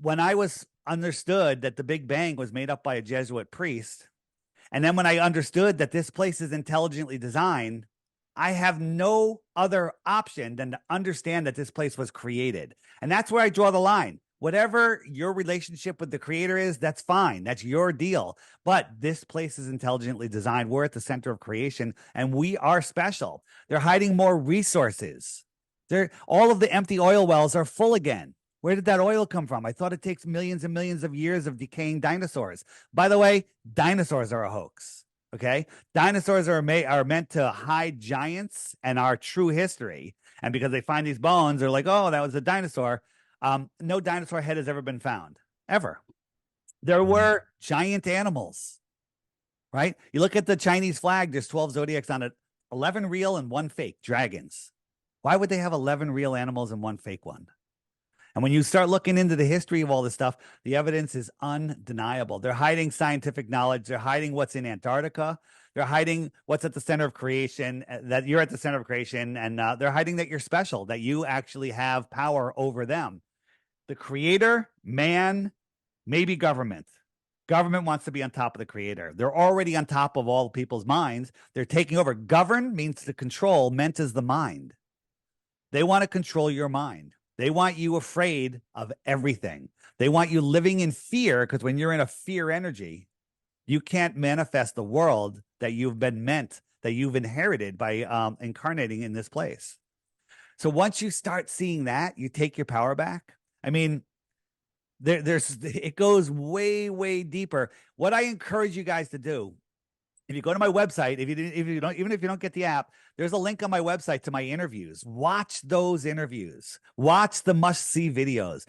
when I was understood that the Big Bang was made up by a Jesuit priest, and then when I understood that this place is intelligently designed, I have no other option than to understand that this place was created. And that's where I draw the line. Whatever your relationship with the creator is, that's fine. That's your deal. But this place is intelligently designed. We're at the center of creation, and we are special. They're hiding more resources. All of the empty oil wells are full again. Where did that oil come from? I thought it takes millions and millions of years of decaying dinosaurs. By the way, dinosaurs are a hoax. Okay, dinosaurs are meant to hide giants and our true history. And because they find these bones, they're like, oh, that was a dinosaur. No dinosaur head has ever been found, ever. There were giant animals, right? You look at the Chinese flag, there's 12 zodiacs on it, 11 real and 1 fake, dragons. Why would they have 11 real animals and 1 fake one? And when you start looking into the history of all this stuff, the evidence is undeniable. They're hiding scientific knowledge. They're hiding what's in Antarctica. They're hiding what's at the center of creation, that you're at the center of creation. And they're hiding that you're special, that you actually have power over them. The creator, man, maybe government. Government wants to be on top of the creator. They're already on top of all people's minds. They're taking over. Govern means to control, meant as the mind. They want to control your mind. They want you afraid of everything. They want you living in fear, because when you're in a fear energy, you can't manifest the world that you've been meant, that you've inherited by incarnating in this place. So once you start seeing that, you take your power back. I mean, it goes way, way deeper. What I encourage you guys to do, if you go to my website, even if you don't get the app, there's a link on my website to my interviews. Watch those interviews. Watch the must-see videos.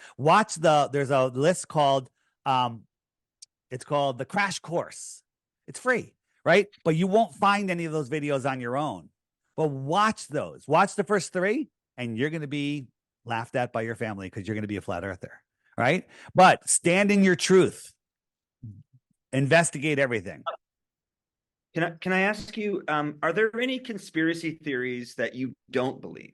There's a list called, it's called the Crash Course. It's free, right? But you won't find any of those videos on your own. But watch those. Watch the first 3, and you're going to be laughed at by your family because you're going to be a flat earther, right? But stand in your truth. Investigate everything. Can I ask you, are there any conspiracy theories that you don't believe?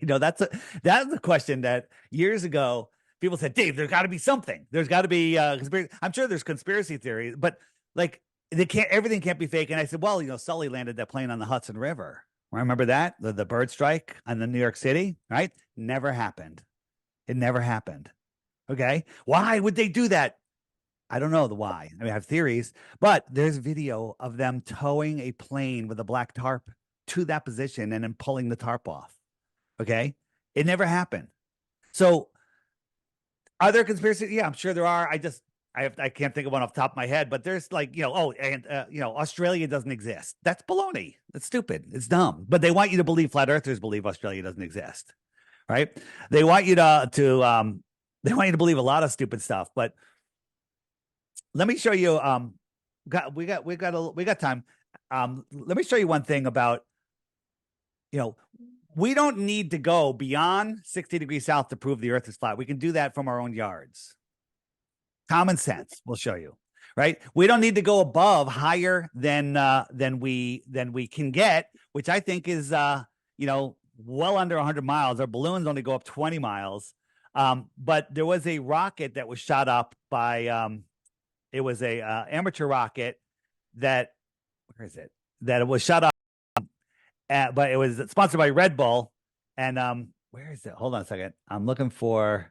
That's a question that years ago people said, Dave, there's got to be something. There's got to be conspiracy. I'm sure there's conspiracy theories, but like everything can't be fake. And I said, well, Sully landed that plane on the Hudson River. Remember that? The bird strike on the New York City, right? Never happened. It never happened. Okay. Why would they do that? I don't know the why. I mean, I have theories, but there's video of them towing a plane with a black tarp to that position and then pulling the tarp off. Okay. It never happened. So are there conspiracies? Yeah, I'm sure there are. I can't think of one off the top of my head, but there's like, Australia doesn't exist. That's baloney. That's stupid. It's dumb, but they want you to believe flat earthers believe Australia doesn't exist. Right. They want you they want you to believe a lot of stupid stuff, but let me show you. We got time. Let me show you one thing about. We don't need to go beyond 60 degrees south to prove the Earth is flat. We can do that from our own yards. Common sense will show you, right? We don't need to go higher than we can get, which I think is well under 100 miles. Our balloons only go up 20 miles. But there was a rocket that was shot up by. It was a amateur rocket that it was shot up, but it was sponsored by Red Bull. And where is it? Hold on a second. I'm looking for.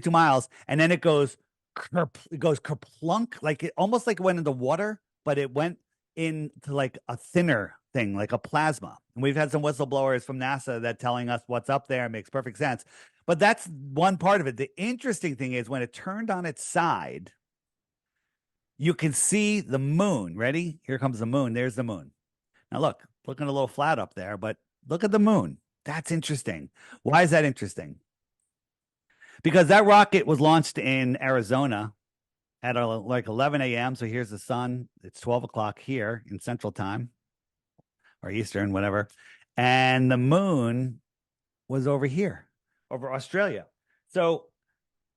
Miles, and then it goes kerplunk, like it almost like it went into water, but it went into like a thinner thing, like a plasma. And we've had some whistleblowers from NASA that telling us what's up there. It makes perfect sense. But that's one part of it. The interesting thing is when it turned on its side, you can see the moon. Ready? Here comes the moon. There's the moon. Now look, looking a little flat up there, but look at the moon. That's interesting. Why is that interesting? Because that rocket was launched in Arizona at like 11 a.m. So here's the sun. It's 12 o'clock here in Central Time or Eastern, whatever. And the moon was over here, over Australia. So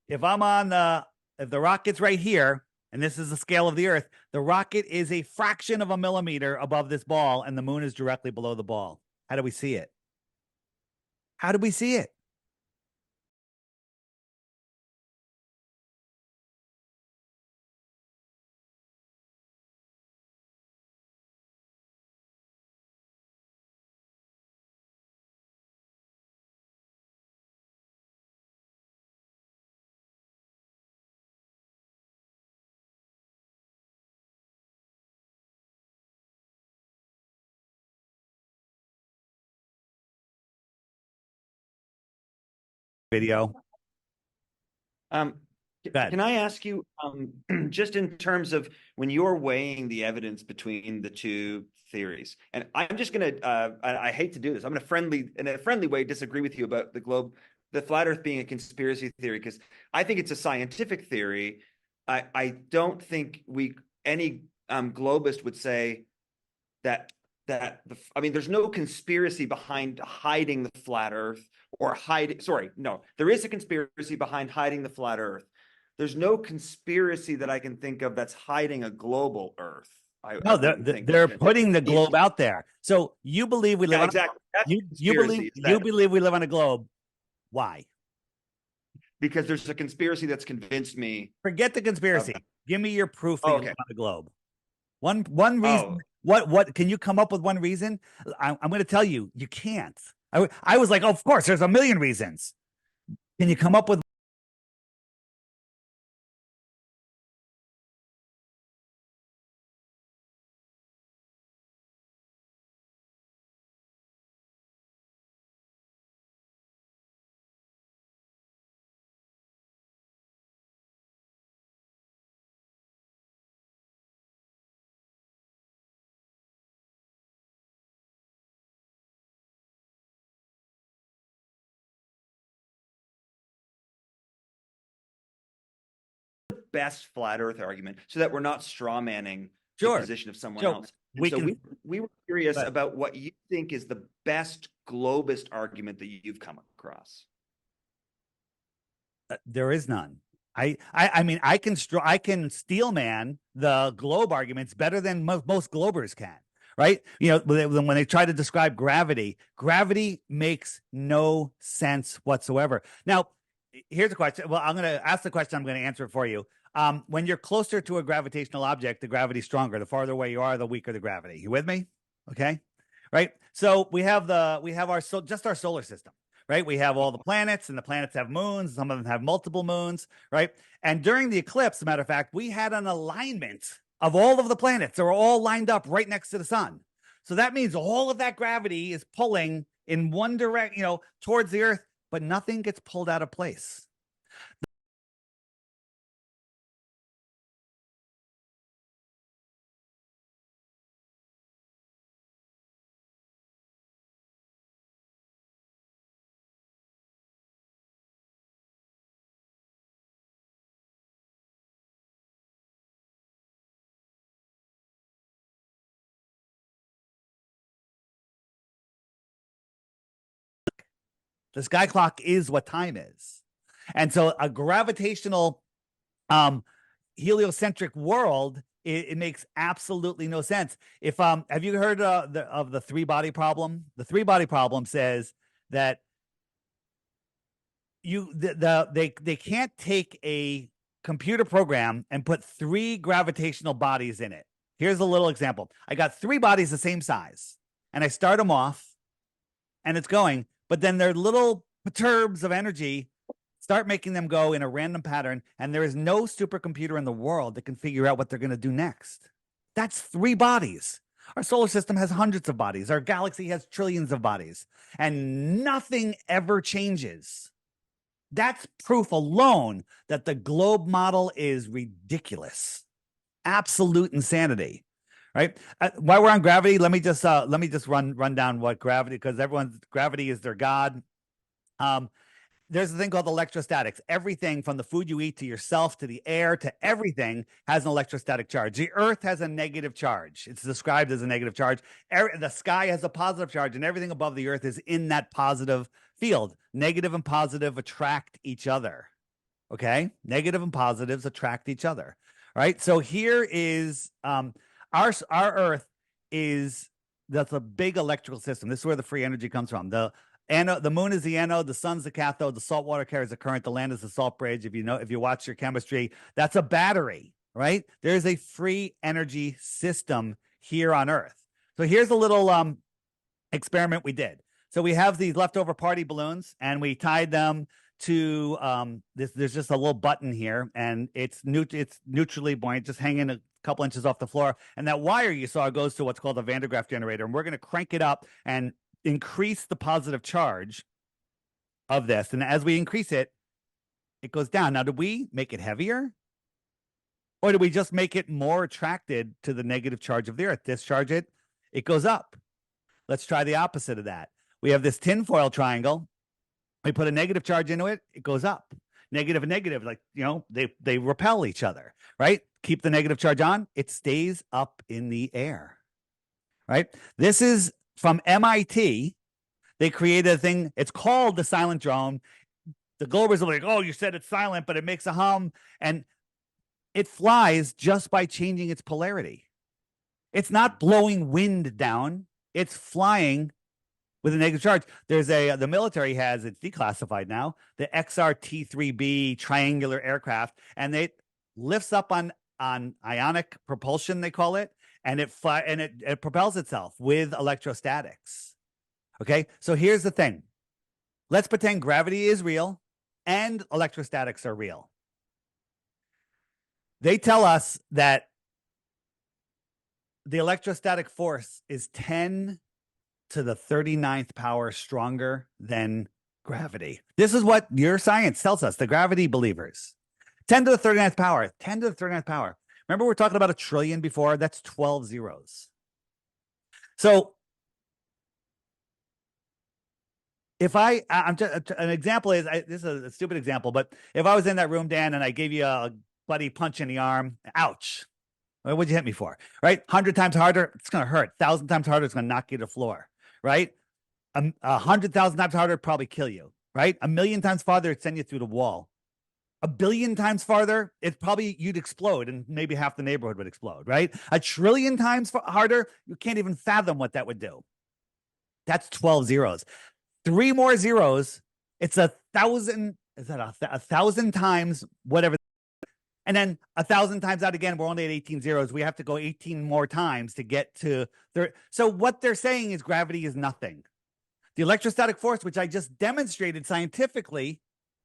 if the rocket's right here, and this is the scale of the Earth, the rocket is a fraction of a millimeter above this ball, and the moon is directly below the ball. How do we see it? How do we see it? Video. Um, Go ahead. can I ask you, just in terms of when you're weighing the evidence between the two theories, and I'm just going to, I hate to do this, I'm going to in a friendly way, disagree with you about the flat Earth being a conspiracy theory, because I think it's a scientific theory. I don't think any globist would say that there's no conspiracy behind hiding the flat Earth there is a conspiracy behind hiding the flat Earth. There's no conspiracy that I can think of that's hiding a global Earth. They're putting the globe out there. So you believe we live on exactly. you believe we live on a globe. Why? Because there's a conspiracy that's convinced me. Forget the conspiracy. Give me your proof that you live on the globe. One reason. What can you come up with one reason? I'm going to tell you, you can't. I was like, oh, of course, there's a million reasons. Can you come up with best flat Earth argument so that we're not straw manning the position of someone else? We were curious about what you think is the best globist argument that you've come across. There is none. I mean, I can steel man the globe arguments better than most globers can, right? You know, when they try to describe gravity makes no sense whatsoever. Now, here's a question. Well, I'm going to ask the question. I'm going to answer it for you. When you're closer to a gravitational object, the gravity's stronger. The farther away you are, the weaker the gravity. You with me? Okay. Right. So we have our solar system, right? We have all the planets, and the planets have moons. Some of them have multiple moons, right? And during the eclipse, as a matter of fact, we had an alignment of all of the planets. They were all lined up right next to the sun. So that means all of that gravity is pulling in one direction, towards the Earth, but nothing gets pulled out of place. The sky clock is what time is. And so a gravitational heliocentric world, it makes absolutely no sense. If have you heard of the three-body problem? The three-body problem says that they can't take a computer program and put three gravitational bodies in it. Here's a little example. I got three bodies the same size, and I start them off, and it's going, but then their little perturbs of energy start making them go in a random pattern, and there is no supercomputer in the world that can figure out what they're going to do next. That's three bodies. Our solar system has hundreds of bodies. Our galaxy has trillions of bodies, and nothing ever changes. That's proof alone that the globe model is ridiculous. absolute insanity, right? While we're on gravity, let me just run down what gravity, because gravity is their god. There's a thing called electrostatics. Everything from the food you eat to yourself to the air to everything has an electrostatic charge. The earth has a negative charge. It's described as a negative charge. The sky has a positive charge, and everything above the earth is in that positive field. Negative and positive attract each other. Okay? Negative and positives attract each other. Right? So here is our earth that's a big electrical system. This is where the free energy comes from. The moon is the anode, the sun's the cathode, the salt water carries the current, the land is the salt bridge. If you watch your chemistry, that's a battery, right? There's a free energy system here on Earth. So here's a little experiment we did. So we have these leftover party balloons, and we tied them to there's just a little button here, and it's neutrally buoyant, just hanging a couple inches off the floor. And that wire you saw goes to what's called a Van de Graaff generator, and we're going to crank it up and increase the positive charge of this. And as we increase it, it goes down. Now, do we make it heavier? Or do we just make it more attracted to the negative charge of the earth? Discharge it, it goes up. Let's try the opposite of that. We have this tinfoil triangle. We put a negative charge into it, it goes up. Negative and negative, like, they repel each other, right? Keep the negative charge on, it stays up in the air, right? This is from MIT. They created a thing, it's called the silent drone. The Globers are like, oh, you said it's silent, but it makes a hum. And it flies just by changing its polarity. It's not blowing wind down. It's flying with a negative charge. There's the military has, it's declassified now, the XRT-3B triangular aircraft, and it lifts up on ionic propulsion, they call it, and it propels itself with electrostatics. Okay, so here's the thing. Let's pretend gravity is real and electrostatics are real. They tell us that the electrostatic force is 10 to the 39th power stronger than gravity. This is what your science tells us, the gravity believers. 10 to the 39th power, 10 to the 39th power. Remember, we're talking about a trillion before? That's 12 zeros. So if I'm just, an example is, this is a stupid example, but if I was in that room, Dan, and I gave you a bloody punch in the arm, ouch. What'd you hit me for? Right? 100 times harder, it's going to hurt. 1,000 times harder, it's going to knock you to the floor. Right? 100,000 times harder, probably kill you. Right? 1,000,000 times farther, it'd send you through the wall. 1,000,000,000 times farther, it's probably you'd explode, and maybe half the neighborhood would explode. Right? 1,000,000,000,000 times harder, you can't even fathom what that would do. That's 12 zeros. 3 more zeros, it's 1,000. Is that 1,000 times whatever? And then 1,000 times out again, we're only at 18 zeros. We have to go 18 more times to get to 30. So what they're saying is gravity is nothing. The electrostatic force, which I just demonstrated scientifically,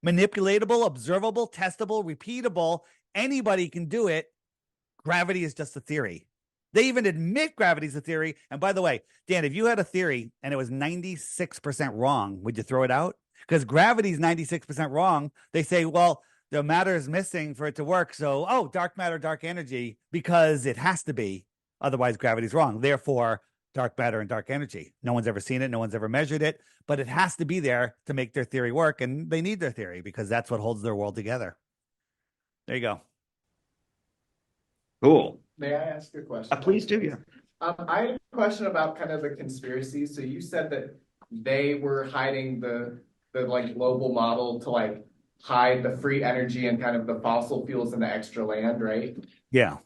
manipulatable, observable, testable, repeatable, anybody can do it. Gravity is just a theory. They even admit gravity is a theory. And by the way, Dan, if you had a theory and it was 96% wrong, would you throw it out? Because gravity is 96% wrong. They say, well, the matter is missing for it to work. So, dark matter, dark energy, because it has to be. Otherwise, gravity's wrong. Therefore, dark matter and dark energy. No one's ever seen it. No one's ever measured it. But it has to be there to make their theory work. And they need their theory because that's what holds their world together. There you go. Cool. May I ask a question? Please do, yeah. I had a question about kind of the conspiracy. So you said that they were hiding the like global model to like hide the free energy and kind of the fossil fuels and the extra land, right? Yeah.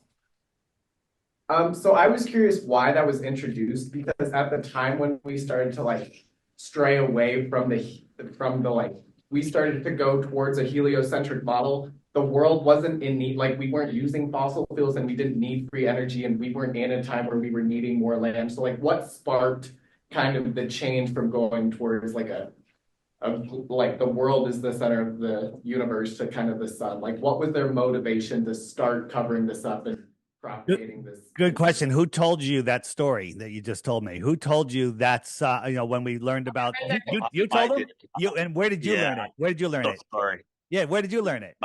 So I was curious why that was introduced, because at the time when we started to like stray away from the like, we started to go towards a heliocentric model, the world wasn't in need, like we weren't using fossil fuels and we didn't need free energy, and we weren't in a time where we were needing more land. So like what sparked kind of the change from going towards like like the world is the center of the universe to kind of the sun? Like what was their motivation to start covering this up and propagating this? Good question. Who told you that story that you just told me? Who told you that's when we learned about you told them? And where did you learn it? Where did you learn it? Sorry. Yeah, where did you learn it?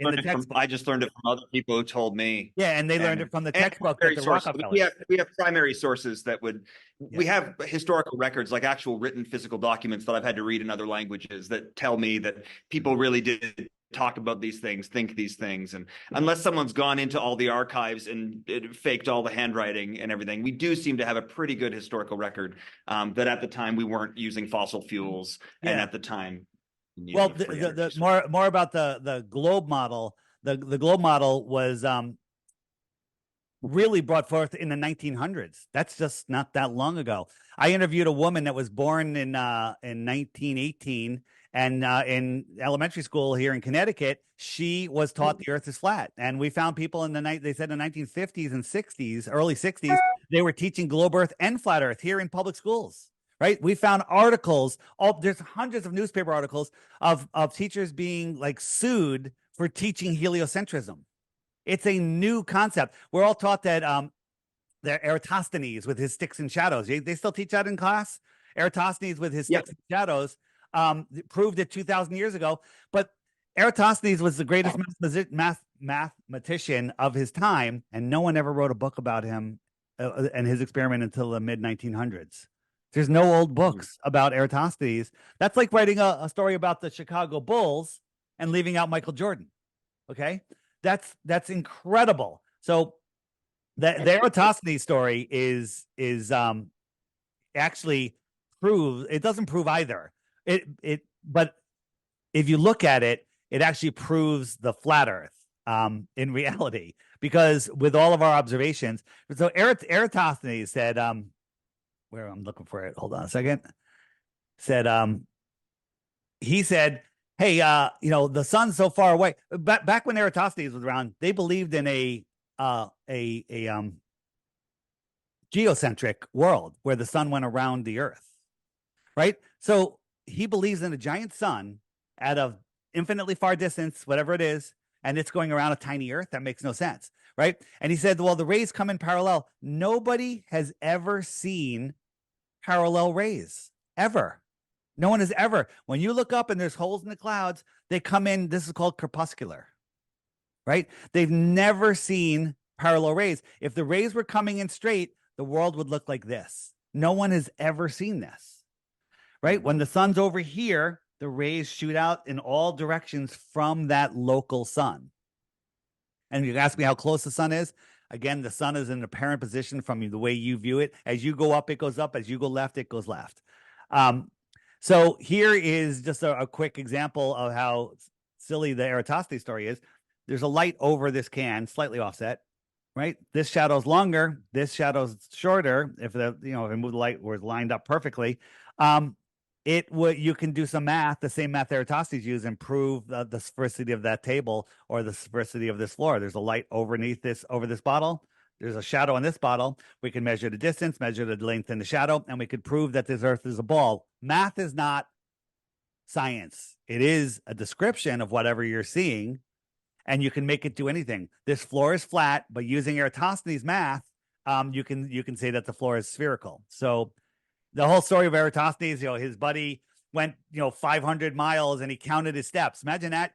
In the textbook. I just learned it from other people who told me. Yeah, and they learned it from the textbook that the Rockefellers. We have primary sources that would. We have historical records, like actual written physical documents that I've had to read in other languages that tell me that people really did talk about these things, think these things, and unless someone's gone into all the archives and faked all the handwriting and everything, we do seem to have a pretty good historical record that at the time we weren't using fossil fuels, and at the time. Well, the more about the globe model. The globe model was really brought forth in the 1900s. That's just not that long ago. I interviewed a woman that was born in 1918, and in elementary school here in Connecticut, she was taught the Earth is flat. And we found people in they said in the 1950s and 60s, early 60s, they were teaching globe Earth and flat Earth here in public schools. Right. We found articles. There's hundreds of newspaper articles of teachers being like sued for teaching heliocentrism. It's a new concept. We're all taught that Eratosthenes with his sticks and shadows. They still teach that in class. Eratosthenes with his sticks and shadows proved it 2,000 years ago. But Eratosthenes was the greatest mathematician of his time, and no one ever wrote a book about him and his experiment until the mid 1900s. There's no old books about Eratosthenes. That's like writing a story about the Chicago Bulls and leaving out Michael Jordan. Okay, that's incredible. So the Eratosthenes story is actually proves it doesn't prove either. But if you look at it, it actually proves the flat Earth in reality, because with all of our observations. So Eratosthenes said. Where I'm looking for it. Hold on a second. He said, hey, the sun's so far away. Back when Eratosthenes was around, they believed in a geocentric world where the sun went around the Earth, right? So he believes in a giant sun at an infinitely far distance, whatever it is, and it's going around a tiny Earth. That makes no sense, right? And he said, well, the rays come in parallel. Nobody has ever seen parallel rays, ever. No one has ever. When you look up and there's holes in the clouds, they come in. This is called crepuscular, right? They've never seen parallel rays. If the rays were coming in straight, the world would look like this. No one has ever seen this, right? When the sun's over here, the rays shoot out in all directions from that local sun. And you ask me how close the sun is. Again, the sun is in an apparent position from the way you view it. As you go up, it goes up. As you go left, it goes left. So here is just a quick example of how silly the Eratosthenes story is. There's a light over this can, slightly offset, right? This shadow's longer. This shadow's shorter. If if I move the light where it's lined up perfectly, you can do some math, the same math Eratosthenes used, and prove the sphericity of that table or the sphericity of this floor. There's a light over this bottle. There's a shadow on this bottle. We can measure the distance, measure the length and the shadow, and we could prove that this Earth is a ball. Math is not science. It is a description of whatever you're seeing, and you can make it do anything. This floor is flat, but using Eratosthenes math, you can say that the floor is spherical. So the whole story of Eratosthenes, his buddy went, 500 miles and he counted his steps. Imagine that,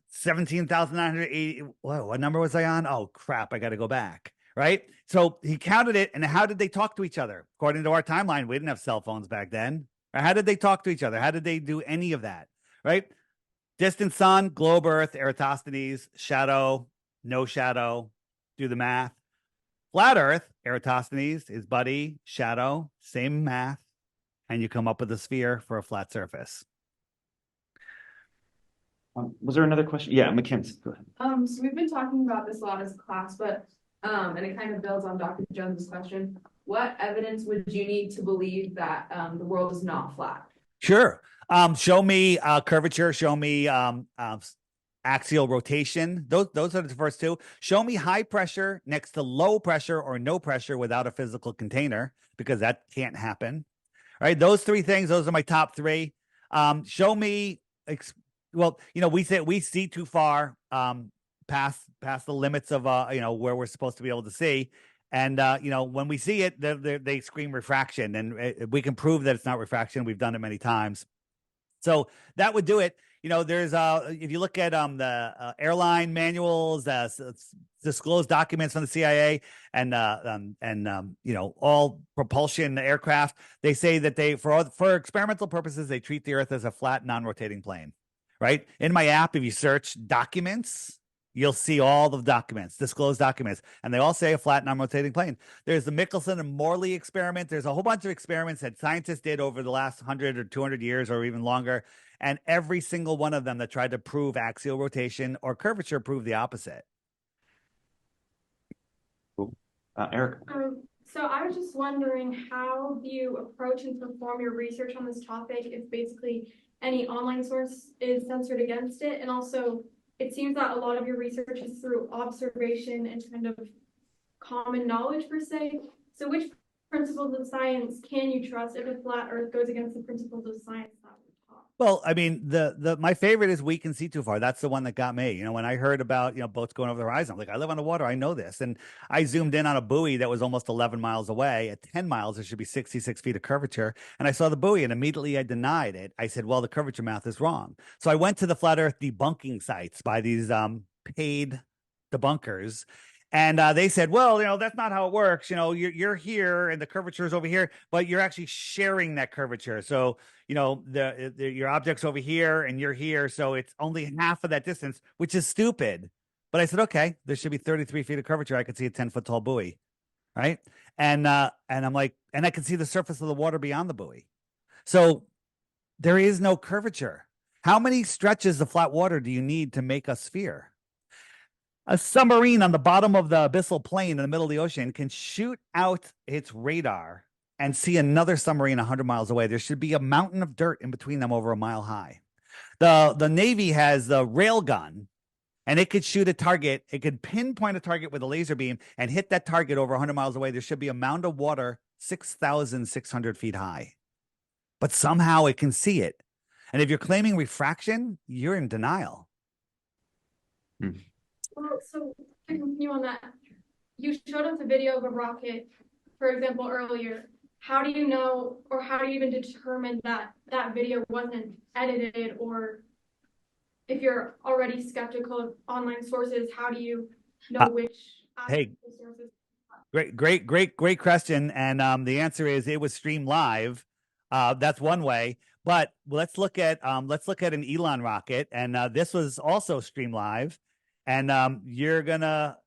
17,980. What number was I on? Oh, crap. I got to go back. Right. So he counted it. And how did they talk to each other? According to our timeline, we didn't have cell phones back then. Or how did they talk to each other? How did they do any of that? Right. Distant sun, globe Earth, Eratosthenes, shadow, no shadow. Do the math. Flat Earth, Eratosthenes, his buddy, shadow, same math, and you come up with a sphere for a flat surface. Was there another question? Yeah, Mackenzie, go ahead. So we've been talking about this a lot as a class, but and it kind of builds on Dr. Jones's question. What evidence would you need to believe that the world is not flat? Sure. Show me curvature. Show me axial rotation. Those are the first two. Show me high pressure next to low pressure or no pressure without a physical container, because that can't happen. All right. Those three things, those are my top three. Show me, we say we see too far past the limits of, where we're supposed to be able to see. And, when we see it, they scream refraction, and we can prove that it's not refraction. We've done it many times. So that would do it. you know, there's if you look at the airline manuals, disclosed documents from the CIA, and you know, all propulsion aircraft, they say that they for experimental purposes they treat the Earth as a flat, non-rotating plane. Right? In my app, if you search documents, you'll see all the documents, disclosed documents, and they all say a flat, non-rotating plane. There's the Michelson and Morley experiment. There's a whole bunch of experiments that scientists did over the last 100 or 200 years or even longer, and every single one of them that tried to prove axial rotation or curvature proved the opposite. Eric. So I was just wondering, how do you approach and perform your research on this topic if basically any online source is censored against it? And also, it seems that a lot of your research is through observation and kind of common knowledge per se. So which principles of science can you trust if a flat Earth goes against the principles of science that were taught? Well, I mean, my favorite is we can see too far. That's the one that got me. You know, when I heard about, you know, boats going over the horizon, I'm like, I live on the water, I know this. And I zoomed in on a buoy that was almost 11 miles away. At 10 miles, there should be 66 feet of curvature. And I saw the buoy and immediately I denied it. I said, well, the curvature math is wrong. So I went to the flat Earth debunking sites by these paid debunkers. And they said, well, you know, that's not how it works. You know, you're here and the curvature is over here, but you're actually sharing that curvature. So, you know, your object's over here and you're here. So it's only half of that distance, which is stupid. But I said, okay, there should be 33 feet of curvature. I could see a 10-foot tall buoy. Right. And I'm like, and I can see the surface of the water beyond the buoy. So there is no curvature. How many stretches of flat water do you need to make a sphere? A submarine on the bottom of the abyssal plain in the middle of the ocean can shoot out its radar and see another submarine 100 miles away. There should be a mountain of dirt in between them over a mile high. The Navy has the rail gun, and it could shoot a target. It could pinpoint a target with a laser beam and hit that target over 100 miles away. There should be a mound of water 6,600 feet high. But somehow it can see it. And if you're claiming refraction, you're in denial. Well, so to continue on that, you showed us a video of a rocket, for example, earlier. How do you know, or how do you even determine that that video wasn't edited? Or if you're already skeptical of online sources, how do you know which sources? Great question. And the answer is it was streamed live. That's one way. But let's look at an Elon rocket, and this was also streamed live. And you're gonna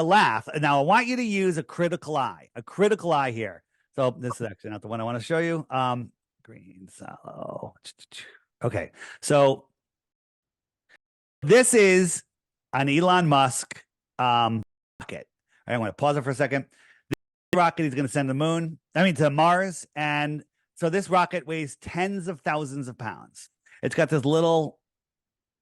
laugh. Now I want you to use a critical eye here. So this is actually not the one I want to show you. Green sallow. Okay, so this is an Elon Musk rocket. I want to pause it for a second. This rocket he's going to send to Mars, and so this rocket weighs tens of thousands of pounds. It's got this little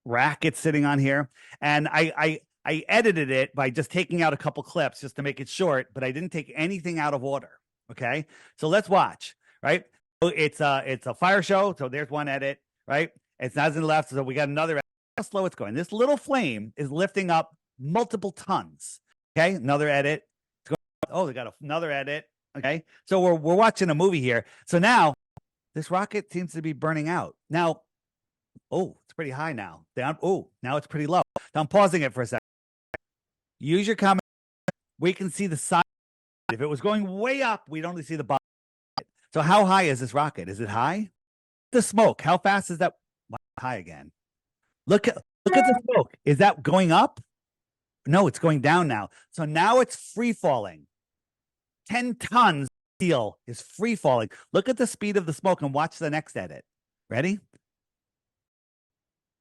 racket sitting on here, and I edited it by just taking out a couple clips just to make it short, but I didn't take anything out of order. Okay, so let's watch. Right, so it's a fire show. So there's one edit. Right, it's not in the left, so we got another edit. How slow it's going. This little flame is lifting up multiple tons. Okay, another edit. It's going, oh, they got another edit. Okay, so we're watching a movie here. So now this rocket seems to be burning out. Now, oh, it's pretty high now. Down. Oh, now it's pretty low. Now I'm pausing it for a second. Use your comment. We can see the side. If it was going way up, we'd only see the bottom. So how high is this rocket? Is it high? The smoke. How fast is that? High again. Look at the smoke. Is that going up? No, it's going down now. So now it's free falling. 10 tons of steel is free falling. Look at the speed of the smoke and watch the next edit. Ready?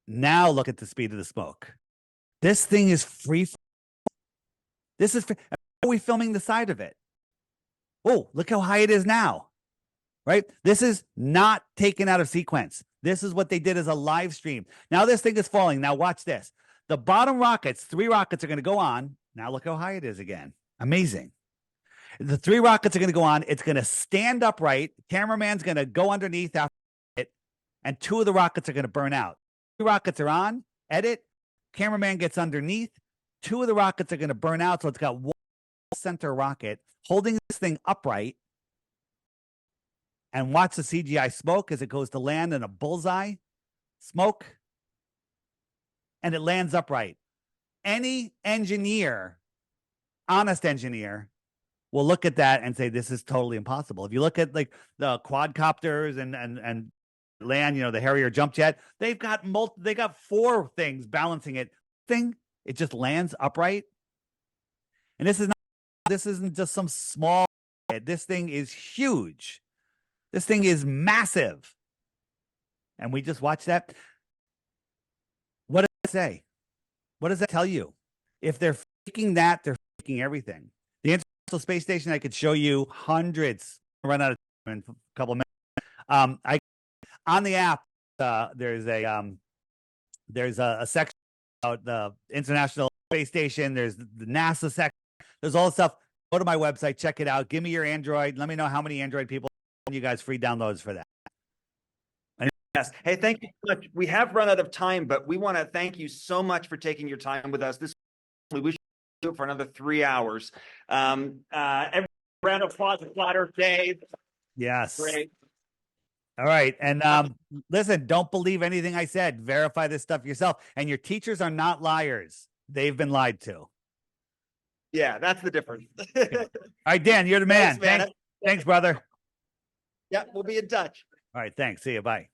Now look at the speed of the smoke. This thing is free. This is free. Are we filming the side of it? Oh, look how high it is now. Right? This is not taken out of sequence. This is what they did as a live stream. Now this thing is falling. Now watch this. The bottom rockets, 3 rockets are going to go on. Now look how high it is again. Amazing. The 3 rockets are going to go on. It's going to stand upright. Cameraman's going to go underneath after it. And 2 of the rockets are going to burn out. 3 rockets are on. Edit. Cameraman gets underneath. 2 of the rockets are going to burn out. So it's got one center rocket holding this thing upright. And watch the CGI smoke as it goes to land in a bullseye. smoke, and it lands upright. Any engineer, honest engineer, will look at that and say, this is totally impossible. If you look at like the quadcopters and land, you know, the Harrier jump jet, they got 4 things balancing it. It just lands upright. And this isn't just some small, this thing is huge. This thing is massive. And we just watched that. What does it say? What does that tell you? If they're faking that, they're faking everything. The International Space Station, I could show you hundreds. I'll run out of time in a couple of minutes. On the app, there's a section about the International Space Station. There's the NASA section. There's all the stuff. Go to my website, check it out. Give me your Android. Let me know how many Android people. You guys free downloads for that. Yes. Hey, thank you so much. We have run out of time, but we want to thank you so much for taking your time with us. We should do it for another 3 hours. Every round of applause for Flat Dave. Yes. Great. All right. And listen, don't believe anything I said. Verify this stuff yourself. And your teachers are not liars. They've been lied to. Yeah, that's the difference. All right, Dan, you're the man. Thanks, man. Thanks, brother. Yeah, we'll be in touch. All right. Thanks. See you. Bye.